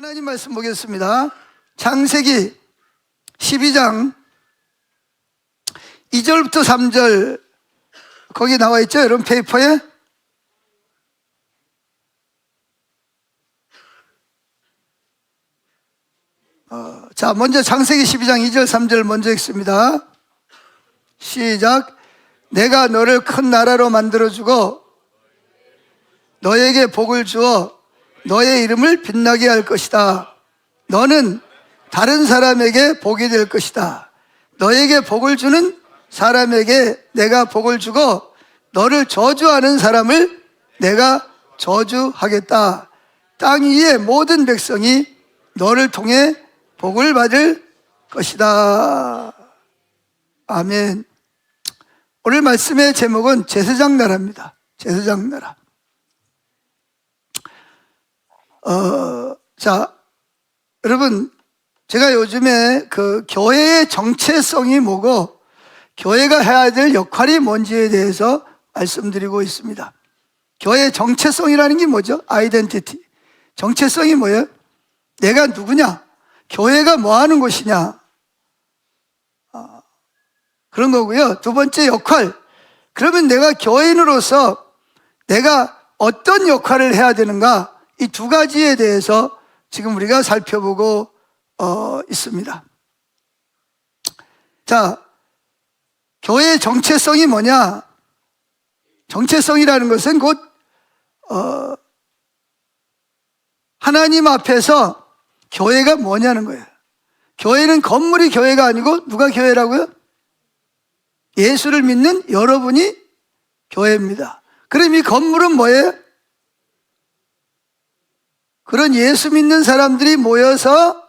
하나님 말씀 보겠습니다. 창세기 12장 2절부터 3절 거기 나와 있죠? 여러분 페이퍼에. 자, 먼저 창세기 12장 2절 3절 먼저 읽습니다. 시작. 내가 너를 큰 나라로 만들어주고 너에게 복을 주어 너의 이름을 빛나게 할 것이다. 너는 다른 사람에게 복이 될 것이다. 너에게 복을 주는 사람에게 내가 복을 주고 너를 저주하는 사람을 내가 저주하겠다. 땅 위의 모든 백성이 너를 통해 복을 받을 것이다. 아멘. 오늘 말씀의 제목은 제사장 나라입니다. 제사장 나라. 자, 여러분, 제가 요즘에 그 교회의 정체성이 뭐고 교회가 해야 될 역할이 뭔지에 대해서 말씀드리고 있습니다. 교회의 정체성이라는 게 뭐죠? 아이덴티티. 정체성이 뭐예요? 내가 누구냐? 교회가 뭐 하는 곳이냐? 그런 거고요. 두 번째 역할. 그러면 내가 교인으로서 내가 어떤 역할을 해야 되는가? 이 두 가지에 대해서 지금 우리가 살펴보고 있습니다. 자, 교회의 정체성이 뭐냐? 정체성이라는 것은 곧 하나님 앞에서 교회가 뭐냐는 거예요. 교회는 건물이 교회가 아니고 누가 교회라고요? 예수를 믿는 여러분이 교회입니다. 그럼 이 건물은 뭐예요? 그런 예수 믿는 사람들이 모여서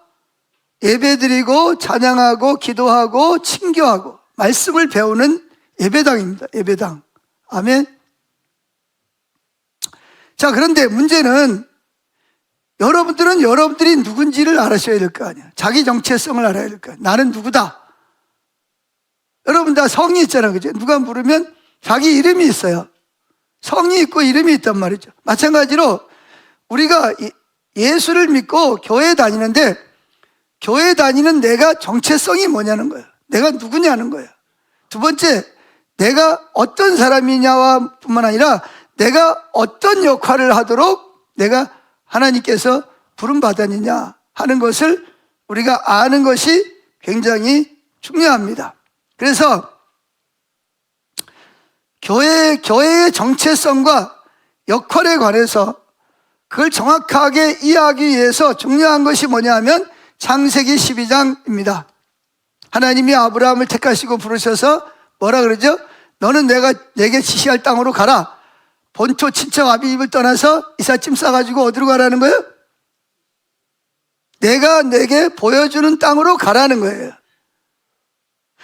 예배드리고 찬양하고 기도하고 친교하고 말씀을 배우는 예배당입니다. 예배당. 아멘. 자, 그런데 문제는 여러분들은 여러분들이 누군지를 알아셔야 될 거 아니야. 자기 정체성을 알아야 될 거 아니야. 나는 누구다. 여러분 다 성이 있잖아요. 그죠? 누가 물으면 자기 이름이 있어요. 성이 있고 이름이 있단 말이죠. 마찬가지로 우리가 예수를 믿고 교회 다니는데 교회 다니는 내가 정체성이 뭐냐는 거예요. 내가 누구냐는 거예요. 두 번째, 내가 어떤 사람이냐와 뿐만 아니라 내가 어떤 역할을 하도록 내가 하나님께서 부름받았느냐 하는 것을 우리가 아는 것이 굉장히 중요합니다. 그래서 교회의 정체성과 역할에 관해서 그걸 정확하게 이해하기 위해서 중요한 것이 뭐냐 하면 창세기 12장입니다. 하나님이 아브라함을 택하시고 부르셔서 뭐라 그러죠? 너는 내게 지시할 땅으로 가라. 본토 친척 아비집을 떠나서 이삿짐 싸가지고 어디로 가라는 거예요? 내가 내게 보여주는 땅으로 가라는 거예요.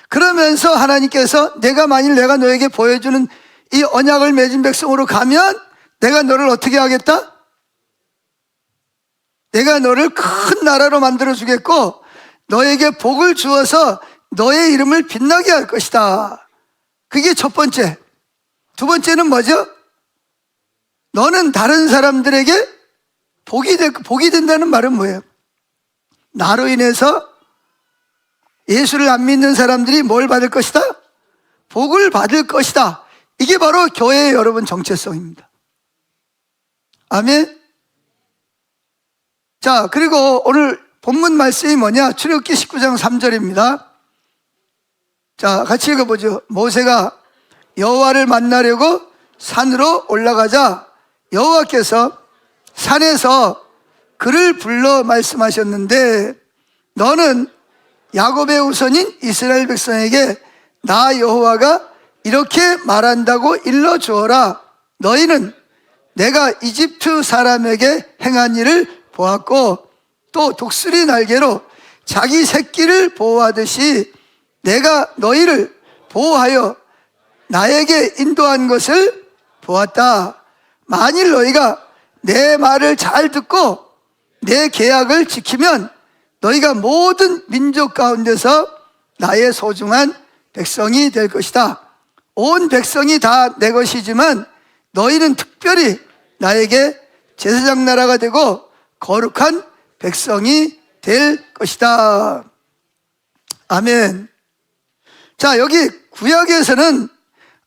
그러면서 하나님께서 내가 너에게 보여주는 이 언약을 맺은 백성으로 가면 내가 너를 어떻게 하겠다? 내가 너를 큰 나라로 만들어 주겠고 너에게 복을 주어서 너의 이름을 빛나게 할 것이다. 그게 첫 번째. 두 번째는 뭐죠? 너는 다른 사람들에게 복이 된다는 말은 뭐예요? 나로 인해서 예수를 안 믿는 사람들이 뭘 받을 것이다? 복을 받을 것이다. 이게 바로 교회의 여러분 정체성입니다. 아멘. 자, 그리고 오늘 본문 말씀이 뭐냐? 출애굽기 19장 3절입니다. 자, 같이 읽어보죠. 모세가 여호와를 만나려고 산으로 올라가자 여호와께서 산에서 그를 불러 말씀하셨는데 너는 야곱의 후손인 이스라엘 백성에게 나 여호와가 이렇게 말한다고 일러주어라. 너희는 내가 이집트 사람에게 행한 일을 보았고 또 독수리 날개로 자기 새끼를 보호하듯이 내가 너희를 보호하여 나에게 인도한 것을 보았다. 만일 너희가 내 말을 잘 듣고 내 계약을 지키면 너희가 모든 민족 가운데서 나의 소중한 백성이 될 것이다. 온 백성이 다 내 것이지만 너희는 특별히 나에게 제사장 나라가 되고 거룩한 백성이 될 것이다. 아멘. 자, 여기 구약에서는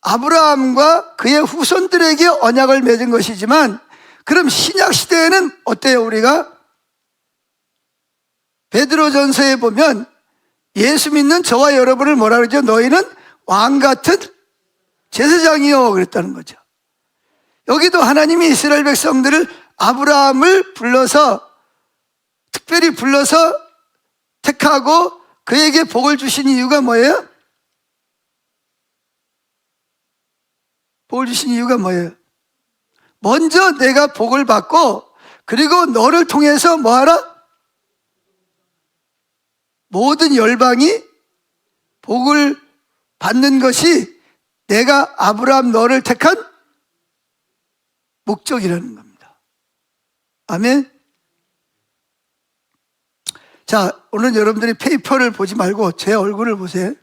아브라함과 그의 후손들에게 언약을 맺은 것이지만, 그럼 신약 시대에는 어때요? 우리가 베드로전서에 보면 예수 믿는 저와 여러분을 뭐라 그러죠? 너희는 왕 같은 제사장이요 그랬다는 거죠. 여기도 하나님이 이스라엘 백성들을, 아브라함을 불러서, 특별히 불러서 택하고 그에게 복을 주신 이유가 뭐예요? 복을 주신 이유가 뭐예요? 먼저 내가 복을 받고, 그리고 너를 통해서 뭐하라? 모든 열방이 복을 받는 것이 내가 아브라함 너를 택한 목적이라는 겁니다. 아멘. 자, 오늘 여러분들이 페이퍼를 보지 말고 제 얼굴을 보세요.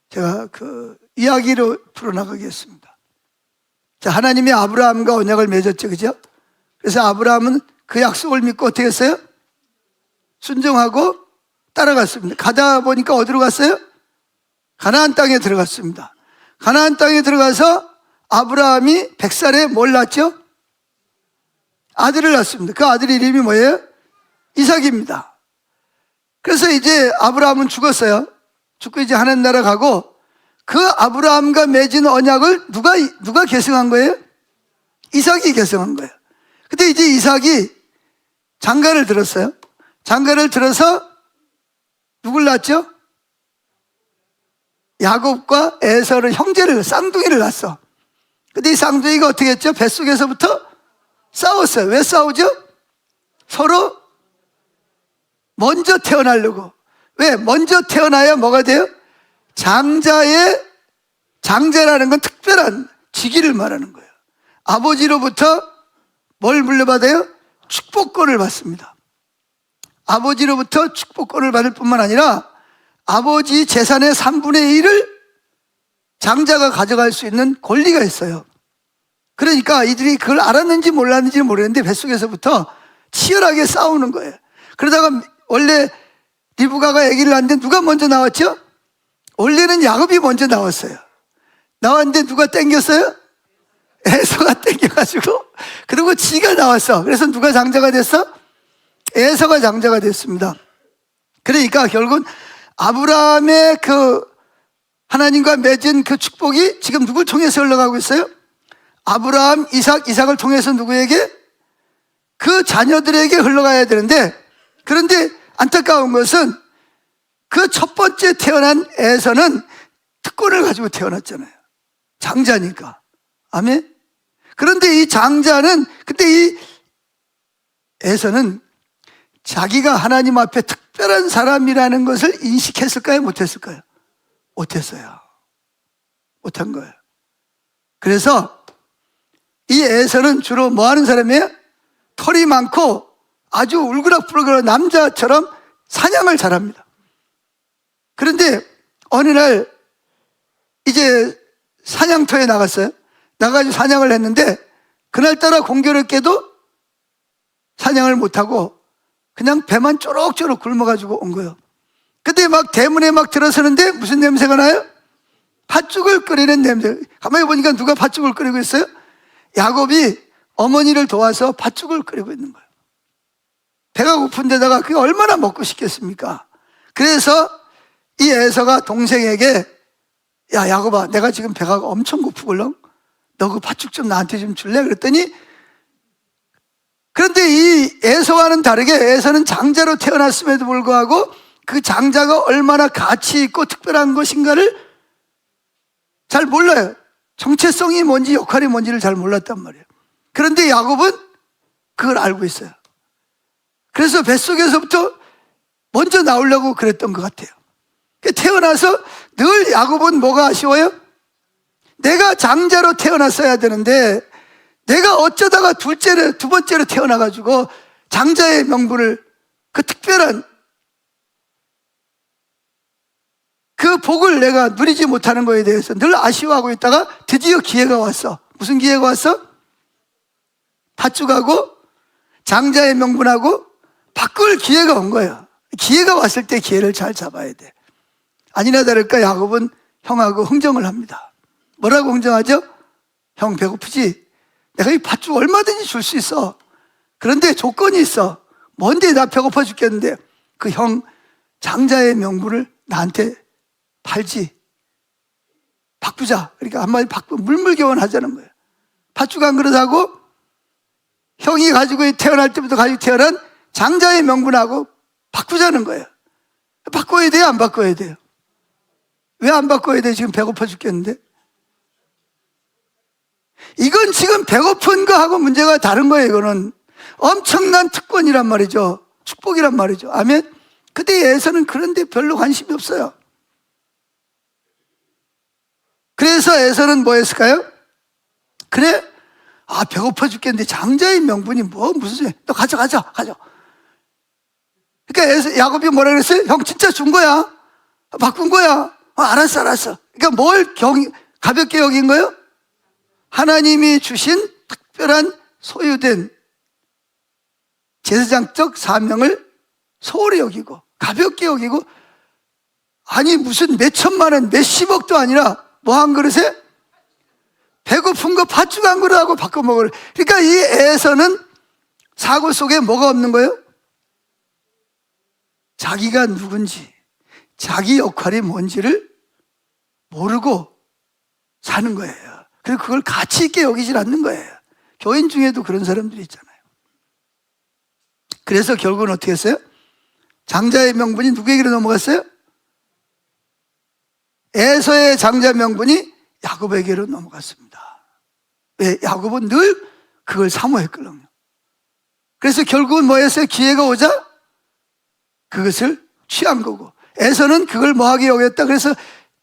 제가 그 이야기로 풀어나가겠습니다. 자, 하나님이 아브라함과 언약을 맺었죠, 그죠? 그래서 아브라함은 그 약속을 믿고 어떻게 했어요? 순종하고 따라갔습니다. 가다 보니까 어디로 갔어요? 가나안 땅에 들어갔습니다. 가나안 땅에 들어가서 아브라함이 100살에 뭘 낳았죠? 아들을 낳습니다. 그 아들 이름이 뭐예요? 이삭입니다. 그래서 이제 아브라함은 죽었어요. 죽고 이제 하나님 나라 가고, 그 아브라함과 맺은 언약을 누가 계승한 거예요? 이삭이 계승한 거예요. 근데 이제 이삭이 장가를 들었어요. 장가를 들어서 누굴 낳았죠? 야곱과 에서를, 형제를, 쌍둥이를 낳았어. 근데 이 쌍둥이가 어떻게 했죠? 뱃속에서부터 싸웠어요. 왜 싸우죠? 서로 먼저 태어나려고. 왜? 먼저 태어나야 뭐가 돼요? 장자라는 건 특별한 직위를 말하는 거예요. 아버지로부터 뭘 물려받아요? 축복권을 받습니다. 아버지로부터 축복권을 받을 뿐만 아니라 아버지 재산의 3분의 1을 장자가 가져갈 수 있는 권리가 있어요. 그러니까 이들이 그걸 알았는지 몰랐는지 모르겠는데 뱃속에서부터 치열하게 싸우는 거예요. 그러다가 원래 리브가가 아기를 낳았는데 누가 먼저 나왔죠? 원래는 야곱이 먼저 나왔어요. 나왔는데 누가 땡겼어요? 에서가 땡겨가지고, 그리고 지가 나왔어. 그래서 누가 장자가 됐어? 에서가 장자가 됐습니다. 그러니까 결국은 아브라함의 그 하나님과 맺은 그 축복이 지금 누굴 통해서 흘러가고 있어요? 아브라함, 이삭을 통해서 누구에게? 그 자녀들에게 흘러가야 되는데, 그런데 안타까운 것은 그 첫 번째 태어난 에서는 특권을 가지고 태어났잖아요. 장자니까. 아멘? 그런데 이 장자는, 근데 이 에서는 자기가 하나님 앞에 특별한 사람이라는 것을 인식했을까요? 못했을까요? 못했어요. 못한 거예요. 그래서 이 에서는 주로 뭐 하는 사람이에요? 털이 많고 아주 울그락불그락 남자처럼 사냥을 잘합니다. 그런데 어느 날 이제 사냥터에 나갔어요. 나가지고 사냥을 했는데, 그날따라 공교롭게도 사냥을 못하고 그냥 배만 쪼록쪼록 굶어가지고 온 거예요. 근데 막 대문에 막 들어서는데 무슨 냄새가 나요? 팥죽을 끓이는 냄새. 가만히 보니까 누가 팥죽을 끓이고 있어요? 야곱이 어머니를 도와서 팥죽을 끓이고 있는 거예요. 배가 고픈 데다가 그게 얼마나 먹고 싶겠습니까? 그래서 이 에서가 동생에게, 야, 야곱아, 내가 지금 배가 엄청 고프걸렁? 너 그 팥죽 좀 나한테 좀 줄래? 그랬더니, 그런데 이 에서와는 다르게 에서는 장자로 태어났음에도 불구하고 그 장자가 얼마나 가치 있고 특별한 것인가를 잘 몰라요. 정체성이 뭔지 역할이 뭔지를 잘 몰랐단 말이에요. 그런데 야곱은 그걸 알고 있어요. 그래서 뱃속에서부터 먼저 나오려고 그랬던 것 같아요. 태어나서 늘 야곱은 뭐가 아쉬워요? 내가 장자로 태어났어야 되는데 내가 어쩌다가 두 번째로 태어나가지고 장자의 명분을, 그 특별한 그 복을 내가 누리지 못하는 것에 대해서 늘 아쉬워하고 있다가 드디어 기회가 왔어. 무슨 기회가 왔어? 팥죽하고 장자의 명분하고 바꿀 기회가 온 거예요. 기회가 왔을 때 기회를 잘 잡아야 돼. 아니나 다를까 야곱은 형하고 흥정을 합니다. 뭐라고 흥정하죠? 형 배고프지? 내가 이 팥죽 얼마든지 줄 수 있어. 그런데 조건이 있어. 뭔데 나 배고파 죽겠는데 그 형 장자의 명분을 나한테 팔지. 바꾸자. 그러니까 한마디 바꾸고 물물교환하자는 거예요. 팥죽 한 그릇 하고 형이 가지고 태어날 때부터 가지고 태어난 장자의 명분하고 바꾸자는 거예요. 바꿔야 돼요? 안 바꿔야 돼요? 왜 안 바꿔야 돼? 지금 배고파 죽겠는데? 이건 지금 배고픈 거하고 문제가 다른 거예요. 이거는 엄청난 특권이란 말이죠. 축복이란 말이죠. 아멘. 그때에서는 그런데 별로 관심이 없어요. 그래서 에서는 뭐 했을까요? 그래? 아, 배고파 죽겠는데 장자의 명분이 무슨 소리야? 너 가져. 그러니까 야곱이 뭐라 그랬어요? 형 진짜 준 거야. 바꾼 거야. 알았어. 그러니까 뭘 가볍게 여긴 거예요? 하나님이 주신 특별한 소유된 제사장적 사명을 소홀히 여기고 가볍게 여기고, 아니 무슨 몇 천만 원 몇십억도 아니라 뭐 한 그릇에 배고픈 거 팥죽 한 그릇하고 바꿔 먹으래. 그러니까 이 애에서는 사고 속에 뭐가 없는 거예요? 자기가 누군지, 자기 역할이 뭔지를 모르고 사는 거예요. 그리고 그걸 가치 있게 여기질 않는 거예요. 교인 중에도 그런 사람들이 있잖아요. 그래서 결국은 어떻게 했어요? 장자의 명분이 누구에게로 넘어갔어요? 에서의 장자 명분이 야곱에게로 넘어갔습니다. 왜? 야곱은 늘 그걸 사모했거든요. 그래서 결국은 뭐 했어요? 기회가 오자 그것을 취한 거고, 에서는 그걸 뭐하게 여겼다? 그래서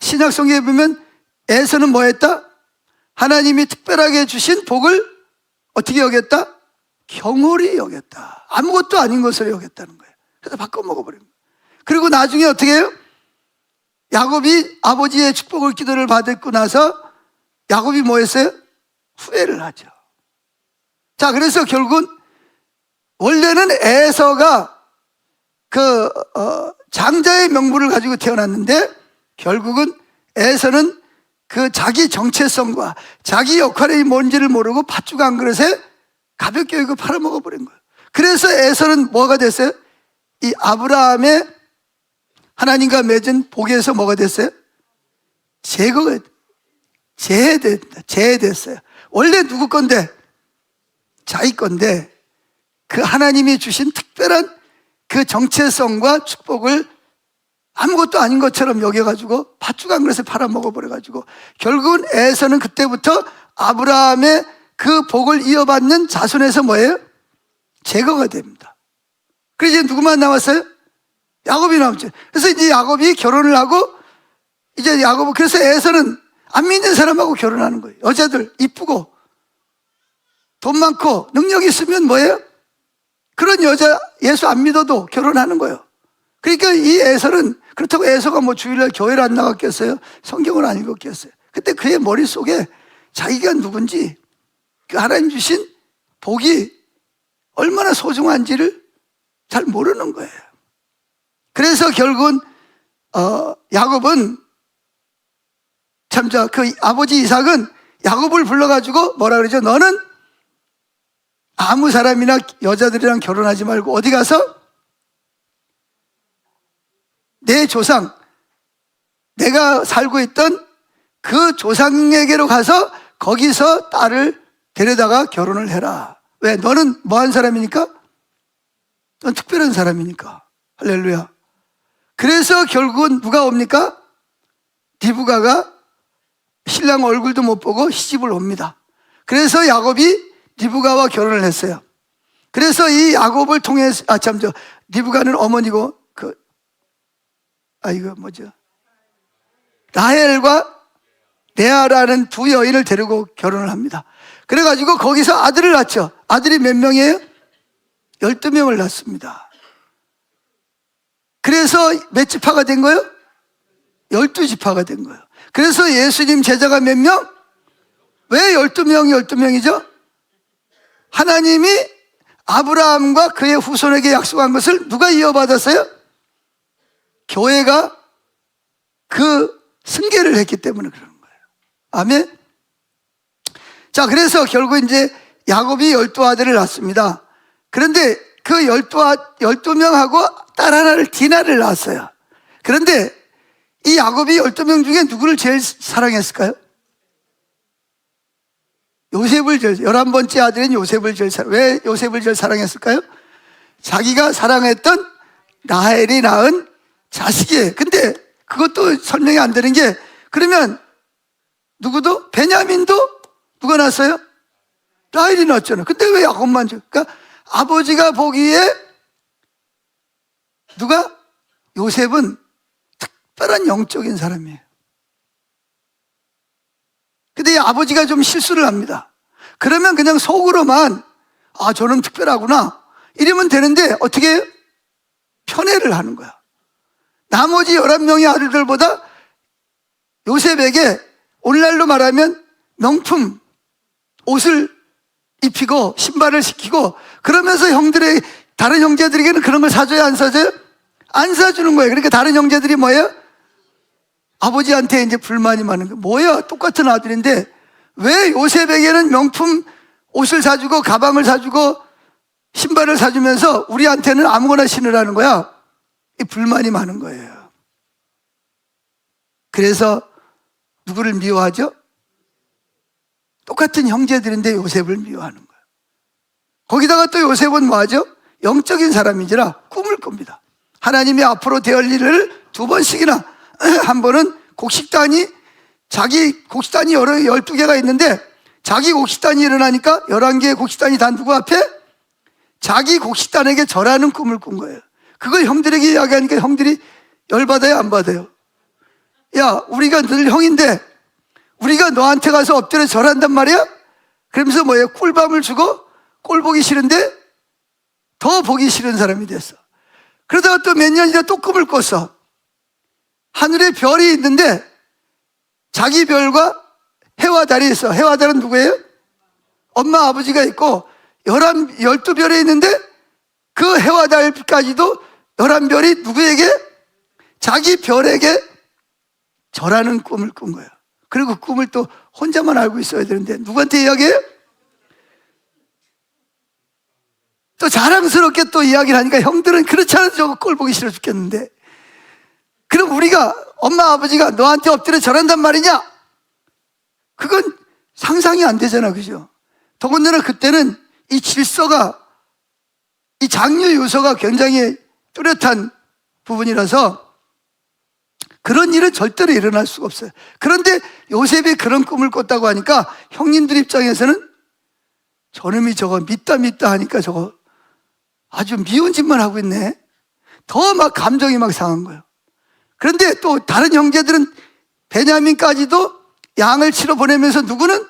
신약 성경에 보면 에서는 뭐 했다? 하나님이 특별하게 주신 복을 어떻게 여겼다? 경홀히 여겼다. 아무것도 아닌 것으로 여겼다는 거예요. 그래서 바꿔 먹어버린 거예요. 그리고 나중에 어떻게 해요? 야곱이 아버지의 축복을 기도를 받고 나서 야곱이 뭐 했어요? 후회를 하죠. 자, 그래서 결국은 원래는 에서가 장자의 명분을 가지고 태어났는데 결국은 에서는 그 자기 정체성과 자기 역할이 뭔지를 모르고 팥죽 한 그릇에 가볍게 이거 팔아먹어버린 거예요. 그래서 에서는 뭐가 됐어요? 이 아브라함의 하나님과 맺은 복에서 뭐가 됐어요? 제해됐어요. 원래 누구 건데? 자기 건데 그 하나님이 주신 특별한 그 정체성과 축복을 아무것도 아닌 것처럼 여겨가지고 팥죽 한 그릇에 팔아먹어버려가지고 결국은 에서는 그때부터 아브라함의 그 복을 이어받는 자손에서 뭐예요? 제거가 됩니다. 그래서 이제 누구만 남았어요? 야곱이 남았죠. 그래서 이제 야곱이 결혼을 하고 이제 그래서 에서는 안 믿는 사람하고 결혼하는 거예요. 여자들 이쁘고 돈 많고 능력 있으면 뭐예요? 그런 여자 예수 안 믿어도 결혼하는 거예요. 그러니까 이 에서는 그렇다고 에서가 뭐 주일날 교회를 안 나갔겠어요? 성경을 안 읽었겠어요? 그때 그의 머릿속에 자기가 누군지 그 하나님 주신 복이 얼마나 소중한지를 잘 모르는 거예요. 그래서 결국은 야곱은 그 아버지 이삭은 야곱을 불러가지고 뭐라 그러죠? 너는 아무 사람이나 여자들이랑 결혼하지 말고 어디 가서 내 조상, 내가 살고 있던 그 조상에게로 가서 거기서 딸을 데려다가 결혼을 해라. 왜? 너는 뭐한 사람이니까? 넌 특별한 사람이니까. 할렐루야. 그래서 결국은 누가 옵니까? 리브가가 신랑 얼굴도 못 보고 시집을 옵니다. 그래서 야곱이 리브가와 결혼을 했어요. 그래서 이 야곱을 통해서 리브가는 어머니고 라헬과 레아라는 두 여인을 데리고 결혼을 합니다. 그래가지고 거기서 아들을 낳죠. 아들이 몇 명이에요? 12명을 낳습니다. 그래서 몇 지파가 된 거예요? 12지파가 된 거예요. 그래서 예수님 제자가 몇 명? 왜 12명이 12명이죠? 하나님이 아브라함과 그의 후손에게 약속한 것을 누가 이어받았어요? 교회가 그 승계를 했기 때문에 그러는 거예요. 아멘. 자, 그래서 결국 이제 야곱이 12아들을 낳습니다. 그런데 그 12명하고 딸 하나를 디나를 낳았어요. 그런데 이 야곱이 12명 중에 누구를 제일 사랑했을까요? 요셉을 제일, 11번째 아들인 요셉을 제일 왜 요셉을 제일 사랑했을까요? 자기가 사랑했던 라헬이 낳은 자식이에요. 근데 그것도 설명이 안 되는 게, 그러면 누구도? 베냐민도 누가 낳았어요? 라헬이 낳았잖아요. 근데 왜 야곱만 줘? 그러니까 아버지가 보기에 누가? 요셉은 특별한 영적인 사람이에요. 근데 이 아버지가 좀 실수를 합니다. 그러면 그냥 속으로만 저는 특별하구나 이러면 되는데 어떻게 해요? 편애를 하는 거야. 나머지 11명의 아들들보다 요셉에게 오늘날로 말하면 명품 옷을 입히고 신발을 시키고, 그러면서 다른 형제들에게는 그런 걸 사줘요, 안 사줘요? 안 사주는 거예요. 그러니까 다른 형제들이 뭐예요? 아버지한테 이제 불만이 많은 거예요. 뭐야, 똑같은 아들인데 왜 요셉에게는 명품 옷을 사주고 가방을 사주고 신발을 사주면서 우리한테는 아무거나 신으라는 거야? 이 불만이 많은 거예요. 그래서 누구를 미워하죠? 똑같은 형제들인데 요셉을 미워하는 거예요. 거기다가 또 요셉은 뭐하죠? 영적인 사람인지라 꿈을 꿉니다. 하나님이 앞으로 되을 일을 2번씩이나, 한 번은 자기 곡식단이 12개가 있는데 자기 곡식단이 일어나니까 11개의 곡식단이 다 누구 앞에? 자기 곡식단에게 절하는 꿈을 꾼 거예요. 그걸 형들에게 이야기하니까 형들이 열받아요, 안 받아요? 야, 우리가 늘 형인데 우리가 너한테 가서 엎드려 절한단 말이야? 그러면서 뭐예요? 꿀밤을 주고 꼴 보기 싫은데 더 보기 싫은 사람이 됐어. 그러다가 또 몇 년 지나 또 꿈을 꿨어. 하늘에 별이 있는데 자기 별과 해와 달이 있어. 해와 달은 누구예요? 엄마 아버지가 있고 12별이 있는데 그 해와 달까지도 11별이 누구에게? 자기 별에게 절하는 꿈을 꾼 거예요. 그리고 그 꿈을 또 혼자만 알고 있어야 되는데 누구한테 이야기해요? 또 자랑스럽게 또 이야기를 하니까 형들은 그렇지 않아도 저거 꼴 보기 싫어 죽겠는데, 그럼 우리가 엄마 아버지가 너한테 엎드려 절한단 말이냐? 그건 상상이 안 되잖아, 그죠? 더군다나 그때는 이 질서가, 이 장유 요소가 굉장히 뚜렷한 부분이라서 그런 일은 절대로 일어날 수가 없어요. 그런데 요셉이 그런 꿈을 꿨다고 하니까 형님들 입장에서는 저놈이 저거 믿다 하니까 저거 아주 미운 짓만 하고 있네. 더 막 감정이 막 상한 거예요. 그런데 또 다른 형제들은 베냐민까지도 양을 치러 보내면서 누구는?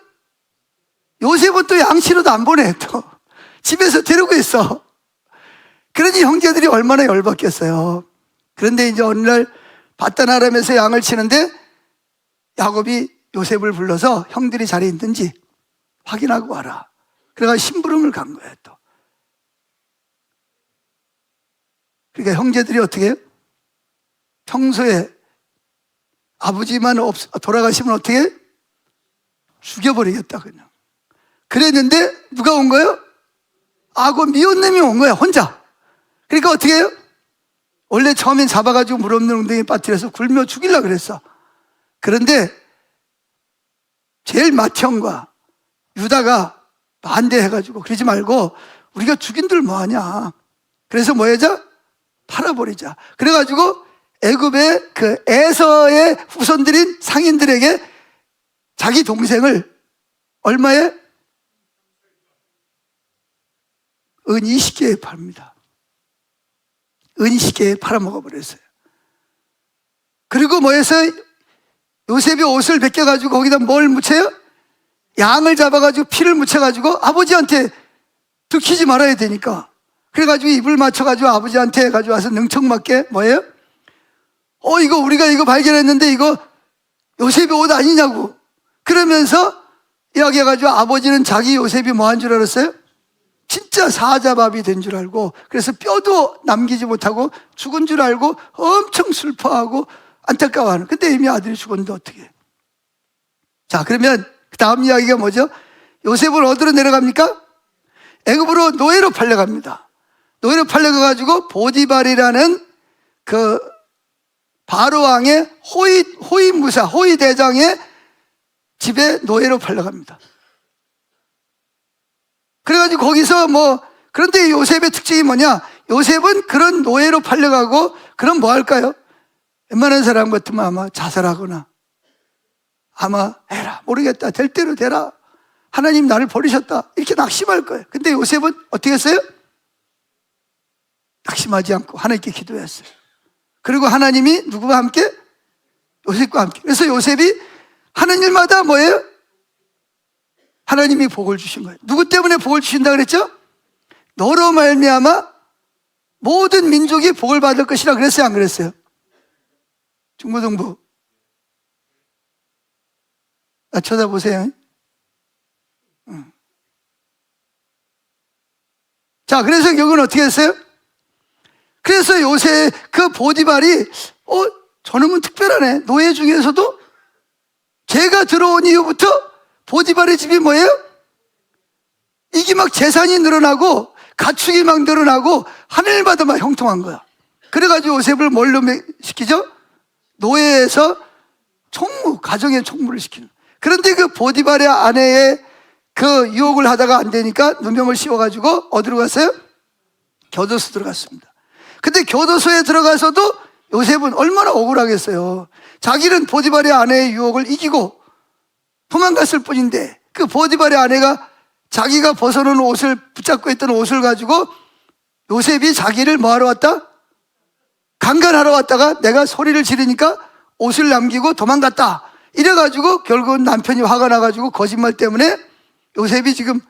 요셉은 또 양 치러도 안 보내. 또 집에서 데리고 있어. 그러니 형제들이 얼마나 열받겠어요. 그런데 이제 어느 날 바다나람에서 양을 치는데 야곱이 요셉을 불러서 형들이 자리에 있는지 확인하고 와라. 그래가 심부름을 간 거예요, 또. 그러니까 형제들이 어떻게 해요? 평소에 아버지만 돌아가시면 어떻게 해요? 죽여버리겠다, 그냥. 그랬는데 누가 온 거예요? 그 미운 놈이 온 거야, 혼자. 그러니까 어떻게 해요? 원래 처음엔 잡아가지고 물 없는 웅덩이에 빠뜨려서 굴며 죽이려고 그랬어. 그런데 제일 맏형과 유다가 반대해가지고 그러지 말고 우리가 죽인들 뭐하냐. 그래서 뭐 하자? 팔아버리자. 그래가지고 애굽의 그 에서의 후손들인 상인들에게 자기 동생을 얼마에? 은 20개에 팝니다. 은 20개에 팔아먹어버렸어요. 그리고 뭐 해서 요셉이 옷을 벗겨가지고 거기다 뭘 묻혀요? 양을 잡아가지고 피를 묻혀가지고 아버지한테 들키지 말아야 되니까, 그래가지고 입을 맞춰가지고 아버지한테 가져와서 능청맞게 뭐예요? 이거 우리가 이거 발견했는데 이거 요셉이 옷 아니냐고 그러면서 이야기해가지고 아버지는 자기 요셉이 뭐 한 줄 알았어요? 진짜 사자밥이 된 줄 알고, 그래서 뼈도 남기지 못하고 죽은 줄 알고 엄청 슬퍼하고 안타까워하는. 근데 이미 아들이 죽었는데 어떻게 해? 자, 그러면 그 다음 이야기가 뭐죠? 요셉을 어디로 내려갑니까? 애굽으로 노예로 팔려갑니다. 노예로 팔려가가지고 보디발이라는 그 바로 왕의 호위무사, 호위대장의 집에 노예로 팔려갑니다. 그래가지고 거기서 그런데 요셉의 특징이 뭐냐? 요셉은 그런 노예로 팔려가고, 그럼 뭐 할까요? 웬만한 사람 같으면 아마 자살하거나, 아마 에라 모르겠다, 될 대로 되라, 하나님 나를 버리셨다, 이렇게 낙심할 거예요. 근데 요셉은 어떻게 했어요? 낙심하지 않고 하나님께 기도했어요. 그리고 하나님이 누구와 함께? 요셉과 함께. 그래서 요셉이 하는 일마다 뭐예요? 하나님이 복을 주신 거예요. 누구 때문에 복을 주신다 그랬죠? 너로 말미암아 모든 민족이 복을 받을 것이라 그랬어요, 안 그랬어요? 중고등부 쳐다보세요. 자, 그래서 결국은 어떻게 했어요? 그래서 요새 그 보디발이 저놈은 특별하네. 노예 중에서도 걔가 들어온 이후부터 보디발의 집이 뭐예요? 이게 막 재산이 늘어나고 가축이 막 늘어나고 하늘마다 막 형통한 거야. 그래가지고 요셉을 뭘로 시키죠? 노예에서 총무, 가정의 총무를 시키는. 그런데 그 보디발의 아내의 그 유혹을 하다가 안 되니까 누명을 씌워가지고 어디로 갔어요? 교도소 들어갔습니다. 근데 교도소에 들어가서도 요셉은 얼마나 억울하겠어요. 자기는 보디발의 아내의 유혹을 이기고 도망갔을 뿐인데, 그 보디발의 아내가 자기가 벗어놓은 옷을, 붙잡고 있던 옷을 가지고 요셉이 자기를 뭐하러 왔다? 강간하러 왔다가 내가 소리를 지르니까 옷을 남기고 도망갔다, 이래가지고 결국은 남편이 화가 나가지고 거짓말 때문에 요셉이 지금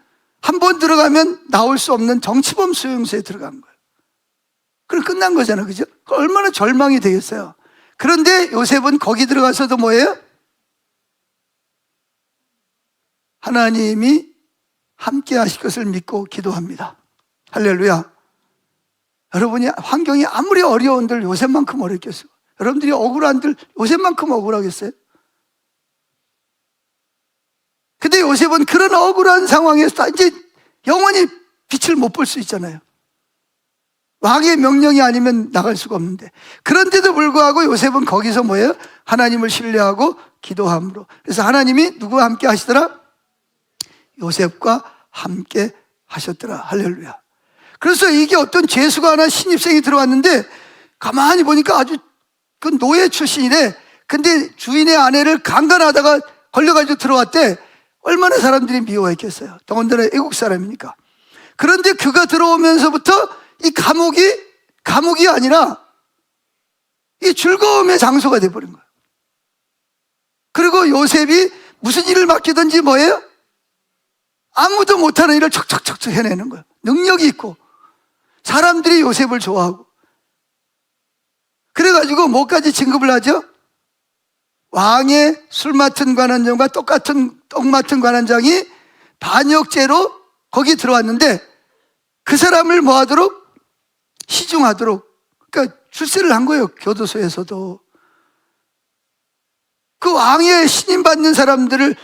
한 번 들어가면 나올 수 없는 정치범 수용소에 들어간 거예요. 그럼 끝난 거잖아요, 그죠? 얼마나 절망이 되겠어요. 그런데 요셉은 거기 들어가서도 뭐예요? 하나님이 함께 하실 것을 믿고 기도합니다. 할렐루야. 여러분이 환경이 아무리 어려운들 요셉만큼 어렵겠어요? 여러분들이 억울한들 요셉만큼 억울하겠어요? 근데 요셉은 그런 억울한 상황에서 이제 영원히 빛을 못 볼 수 있잖아요. 왕의 명령이 아니면 나갈 수가 없는데, 그런데도 불구하고 요셉은 거기서 뭐예요? 하나님을 신뢰하고 기도함으로. 그래서 하나님이 누구와 함께 하시더라? 요셉과 함께 하셨더라. 할렐루야. 그래서 이게 어떤 죄수가 하나 신입생이 들어왔는데 가만히 보니까 아주 그 노예 출신이래. 근데 주인의 아내를 강간하다가 걸려가지고 들어왔대. 얼마나 사람들이 미워했겠어요. 더군다나 애국 사람이니까. 그런데 그가 들어오면서부터 이 감옥이 아니라 이 즐거움의 장소가 돼버린 거예요. 그리고 요셉이 무슨 일을 맡기든지 뭐예요? 아무도 못하는 일을 척척척척 해내는 거예요. 능력이 있고 사람들이 요셉을 좋아하고. 그래가지고 뭐까지 진급을 하죠? 왕의 술 맡은 관원장과 똑같은 떡 맡은 관원장이 반역죄로 거기 들어왔는데 그 사람을 뭐 하도록? 시중하도록. 그러니까 출세를 한 거예요. 교도소에서도. 그 왕의 신임받는 사람들을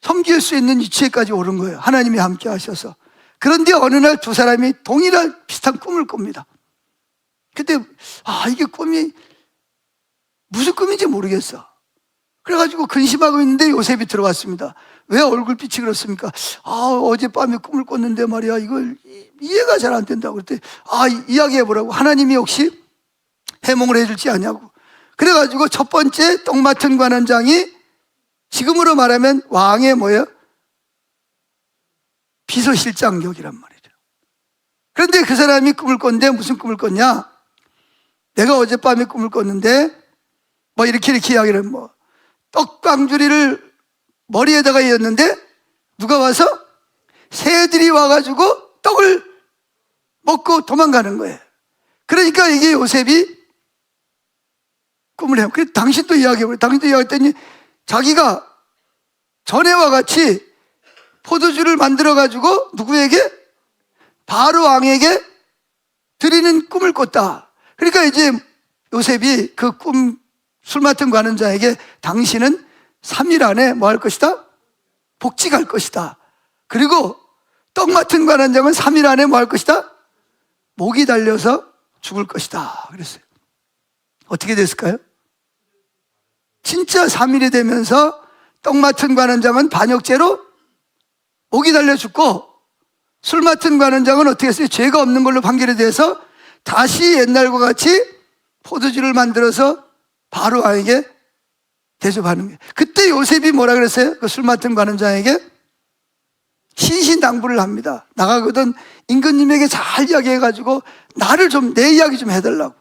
섬길 수 있는 위치에까지 오른 거예요. 하나님이 함께 하셔서. 그런데 어느 날 두 사람이 동일한 비슷한 꿈을 꿉니다. 근데 이게 꿈이 무슨 꿈인지 모르겠어. 그래가지고 근심하고 있는데 요셉이 들어왔습니다. 왜 얼굴빛이 그렇습니까? 어젯밤에 꿈을 꿨는데 말이야, 이걸 이해가 잘 안 된다고. 그랬더니 이야기해보라고. 하나님이 혹시 해몽을 해줄지 아냐고. 그래가지고 첫 번째 떡 맡은 관원장이 지금으로 말하면 왕의 뭐예요? 비서실장격이란 말이죠. 그런데 그 사람이 꿈을 꿨는데 무슨 꿈을 꿨냐? 내가 어젯밤에 꿈을 꿨는데 뭐 이렇게 이야기를 떡광주리를 머리에다가 이었는데 누가 와서 새들이 와가지고 떡을 먹고 도망가는 거예요. 그러니까 이게 요셉이 꿈을 해요. 그래서 당신도 이야기해보래. 당신도 이야기했더니 자기가 전에와 같이 포도주를 만들어가지고 누구에게? 바로 왕에게 드리는 꿈을 꿨다. 그러니까 이제 요셉이 그 꿈 술 맡은 관원장에게 당신은 3일 안에 뭐 할 것이다? 복직할 것이다. 그리고 떡 맡은 관원장은 3일 안에 뭐 할 것이다? 목이 달려서 죽을 것이다. 그랬어요. 어떻게 됐을까요? 진짜 3일이 되면서 떡 맡은 관원장은 반역죄로 목이 달려 죽고, 술 맡은 관원장은 어떻게 했어요? 죄가 없는 걸로 판결이 돼서 다시 옛날과 같이 포도주를 만들어서 바로 왕에게 대접하는 거예요. 그때 요셉이 뭐라 그랬어요? 그 술 맡은 관원장에게 신신당부를 합니다. 나가거든 임금님에게 잘 이야기해가지고 나를 좀, 내 이야기 좀 해달라고.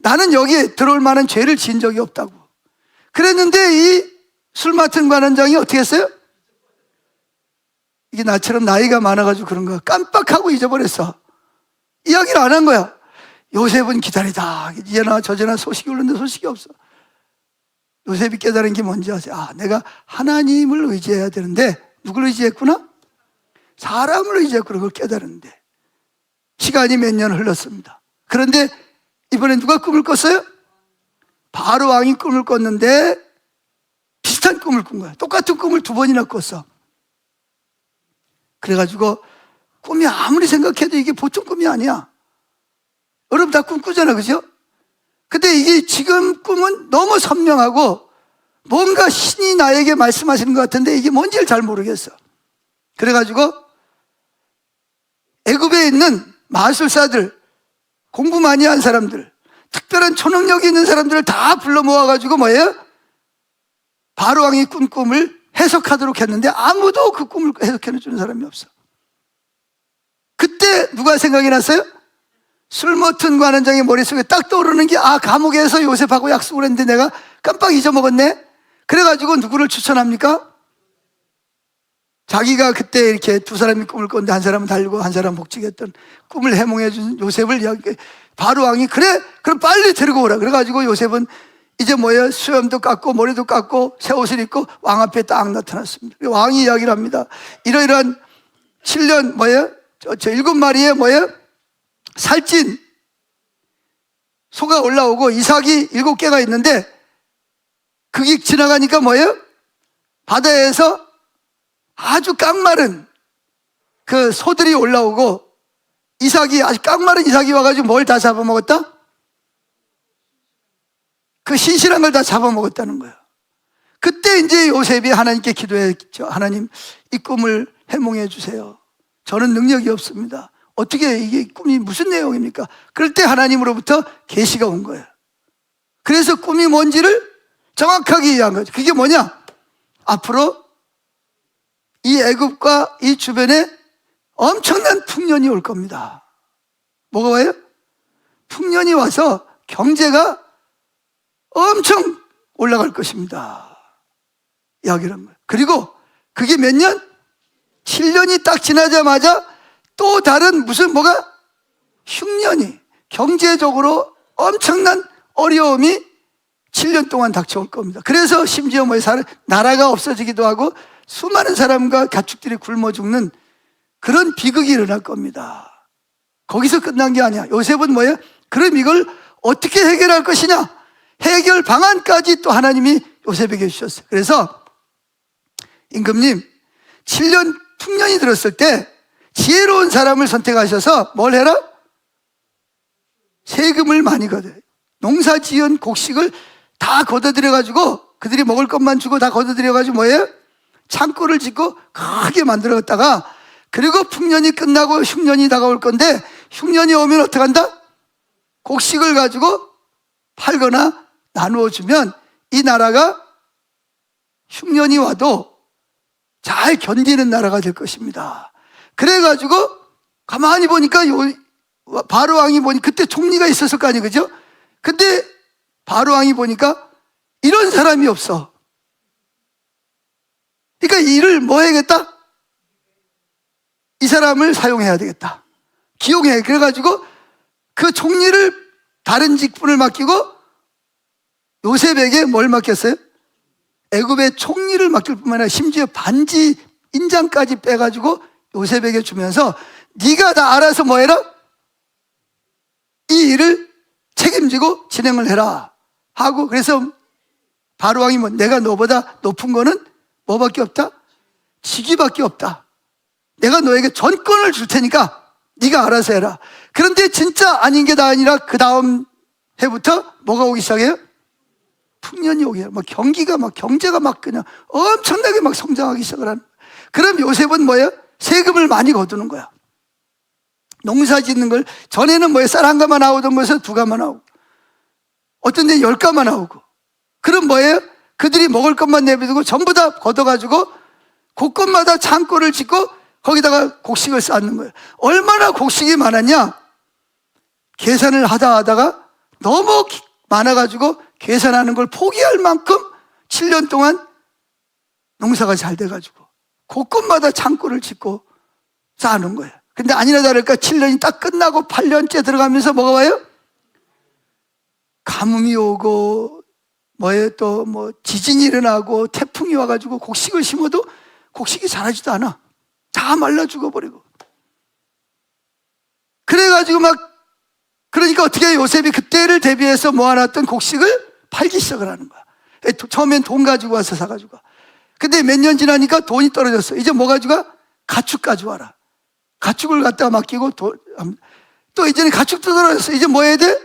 나는 여기에 들어올 만한 죄를 지은 적이 없다고. 그랬는데 이 술 맡은 관원장이 어떻게 했어요? 이게 나처럼 나이가 많아가지고 그런 거야. 깜빡하고 잊어버렸어. 이야기를 안 한 거야. 요셉은 기다리다. 이제나 저제나 소식이 오는데 소식이 없어. 요셉이 깨달은 게 뭔지 아세요? 아, 내가 하나님을 의지해야 되는데 누굴 의지했구나? 사람을 의지했구나. 그걸 깨달았는데 시간이 몇 년 흘렀습니다. 그런데 이번에 누가 꿈을 꿨어요? 바로 왕이 꿈을 꿨는데 비슷한 꿈을 꾼 거야. 똑같은 꿈을 2번이나 꿨어. 그래가지고 꿈이 아무리 생각해도 이게 보통 꿈이 아니야. 여러분 다 꿈꾸잖아, 그죠? 근데 이게 지금 꿈은 너무 선명하고 뭔가 신이 나에게 말씀하시는 것 같은데 이게 뭔지를 잘 모르겠어. 그래가지고 애굽에 있는 마술사들, 공부 많이 한 사람들, 특별한 초능력이 있는 사람들을 다 불러 모아가지고 뭐예요? 바로 왕이 꾼 꿈을 해석하도록 했는데 아무도 그 꿈을 해석해주는 사람이 없어. 그때 누가 생각이 났어요? 술 맡은 관원장의 머릿속에 딱 떠오르는 게, 아, 감옥에서 요셉하고 약속을 했는데 내가 깜빡 잊어먹었네. 그래가지고 누구를 추천합니까? 자기가 그때 이렇게 2사람이 꿈을 꿨는데 한 사람은 달고 한 사람은 복직했던 꿈을 해몽해준 요셉을 바로 왕이, 그래 그럼 빨리 데리고 오라. 그래가지고 요셉은 이제 뭐예요? 수염도 깎고 머리도 깎고 새 옷을 입고 왕 앞에 딱 나타났습니다. 왕이 이야기를 합니다. 이러이러한 7년 뭐예요? 저 7마리의 뭐예요? 살찐 소가 올라오고 이삭이 7개가 있는데 그게 지나가니까 뭐예요? 바다에서 아주 깡마른 그 소들이 올라오고 이삭이, 아주 깡마른 이삭이 와가지고 뭘 다 잡아먹었다? 그 신실한 걸 다 잡아먹었다는 거예요. 그때 이제 요셉이 하나님께 기도했죠. 하나님, 이 꿈을 해몽해 주세요. 저는 능력이 없습니다. 어떻게, 이게 꿈이 무슨 내용입니까? 그럴 때 하나님으로부터 계시가 온 거예요. 그래서 꿈이 뭔지를 정확하게 이해한 거죠. 그게 뭐냐? 앞으로 이 애굽과 이 주변에 엄청난 풍년이 올 겁니다. 뭐가 와요? 풍년이 와서 경제가 엄청 올라갈 것입니다. 이야기를 한 거예요. 그리고 그게 몇 년? 7년이 딱 지나자마자 또 다른 무슨 뭐가? 흉년이, 경제적으로 엄청난 어려움이 7년 동안 닥쳐올 겁니다. 그래서 심지어 뭐 나라가 없어지기도 하고 수많은 사람과 가축들이 굶어 죽는 그런 비극이 일어날 겁니다. 거기서 끝난 게 아니야. 요셉은 뭐예요? 그럼 이걸 어떻게 해결할 것이냐? 해결 방안까지 또 하나님이 요셉에게 주셨어요. 그래서 임금님, 7년 풍년이 들었을 때 지혜로운 사람을 선택하셔서 뭘 해라? 세금을 많이 걷어요. 농사 지은 곡식을 다 걷어들여가지고 그들이 먹을 것만 주고 다 걷어들여가지고 뭐예요? 창고를 짓고 크게 만들어갔다가, 그리고 풍년이 끝나고 흉년이 다가올 건데 흉년이 오면 어떻게 한다? 곡식을 가지고 팔거나 나누어 주면 이 나라가 흉년이 와도 잘 견디는 나라가 될 것입니다. 그래가지고 가만히 보니까 바로 왕이 보니, 그때 총리가 있었을 거 아니에요, 그죠? 근데 바로 왕이 보니까 이런 사람이 없어. 그러니까 일을 뭐 해야겠다? 이 사람을 사용해야 되겠다. 기용해. 그래가지고 그 총리를, 다른 직분을 맡기고 요셉에게 뭘 맡겼어요? 애굽의 총리를 맡길 뿐만 아니라 심지어 반지 인장까지 빼가지고 요셉에게 주면서 네가 다 알아서 뭐 해라? 이 일을 책임지고 진행을 해라 하고, 그래서 바로 왕이 뭐 내가 너보다 높은 거는 뭐밖에 없다? 직위밖에 없다. 내가 너에게 전권을 줄 테니까 네가 알아서 해라. 그런데 진짜 아닌 게 다 아니라 그 다음 해부터 뭐가 오기 시작해요? 풍년이 오게 해요. 막 경기가 막 경제가 막 그냥 엄청나게 막 성장하기 시작을 하는. 그럼 요셉은 뭐예요? 세금을 많이 거두는 거야. 농사 짓는 걸 전에는 뭐예요? 쌀 한 가마 나오던 것에서 두 가마 나오고, 어떤 데 10가마 나오고. 그럼 뭐예요? 그들이 먹을 것만 내비두고 전부 다 걷어가지고 곳곳마다 창고를 짓고 거기다가 곡식을 쌓는 거예요. 얼마나 곡식이 많았냐? 계산을 하다가 너무 많아가지고 계산하는 걸 포기할 만큼 7년 동안 농사가 잘 돼가지고 곳곳마다 창고를 짓고 쌓아놓은 거예요. 근데 아니나 다를까 7년이 딱 끝나고 8년째 들어가면서 뭐가 와요? 가뭄이 오고 뭐에 또 뭐 지진이 일어나고 태풍이 와가지고 곡식을 심어도 곡식이 자라지도 않아. 다 말라 죽어버리고. 그래가지고 막, 그러니까 어떻게 해요? 요셉이 그때를 대비해서 모아놨던 곡식을 팔기 시작을 하는 거야. 처음엔 돈 가지고 와서 사가지고. 근데 몇 년 지나니까 돈이 떨어졌어. 이제 뭐 가지고 와? 가축 가져와라. 가축을 갖다가 맡기고 또 이제는 가축도 떨어졌어. 이제 뭐 해야 돼?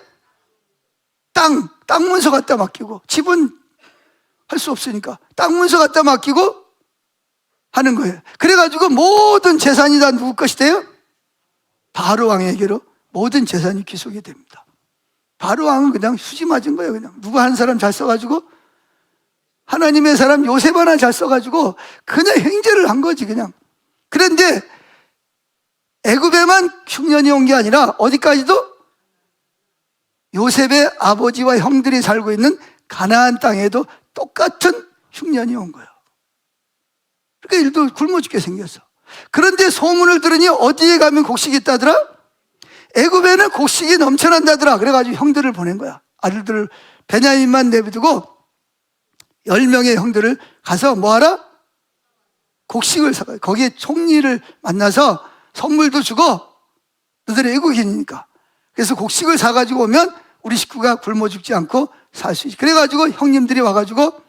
땅 문서 갖다 맡기고. 집은 할 수 없으니까 땅 문서 갖다 맡기고 하는 거예요. 그래가지고 모든 재산이 다 누구 것이 돼요? 바로 왕에게로 모든 재산이 귀속이 됩니다. 바로 왕은 그냥 수지 맞은 거예요. 그냥 누구 한 사람 잘 써가지고, 하나님의 사람 요셉 하나 잘 써가지고 그냥 행제를 한 거지 그냥. 그런데 애굽에만 흉년이 온 게 아니라 어디까지도? 요셉의 아버지와 형들이 살고 있는 가나안 땅에도 똑같은 흉년이 온 거예요. 그러니까 일도 굶어 죽게 생겼어. 그런데 소문을 들으니 어디에 가면 곡식이 있다더라? 애굽에는 곡식이 넘쳐난다더라. 그래가지고 형들을 보낸 거야. 아들들을 베냐민만 내비두고 10명의 형들을 가서 뭐하라? 곡식을 사가. 거기에 총리를 만나서 선물도 주고, 너들이 애국인이니까. 그래서 곡식을 사가지고 오면 우리 식구가 굶어 죽지 않고 살 수 있지. 그래가지고 형님들이 와가지고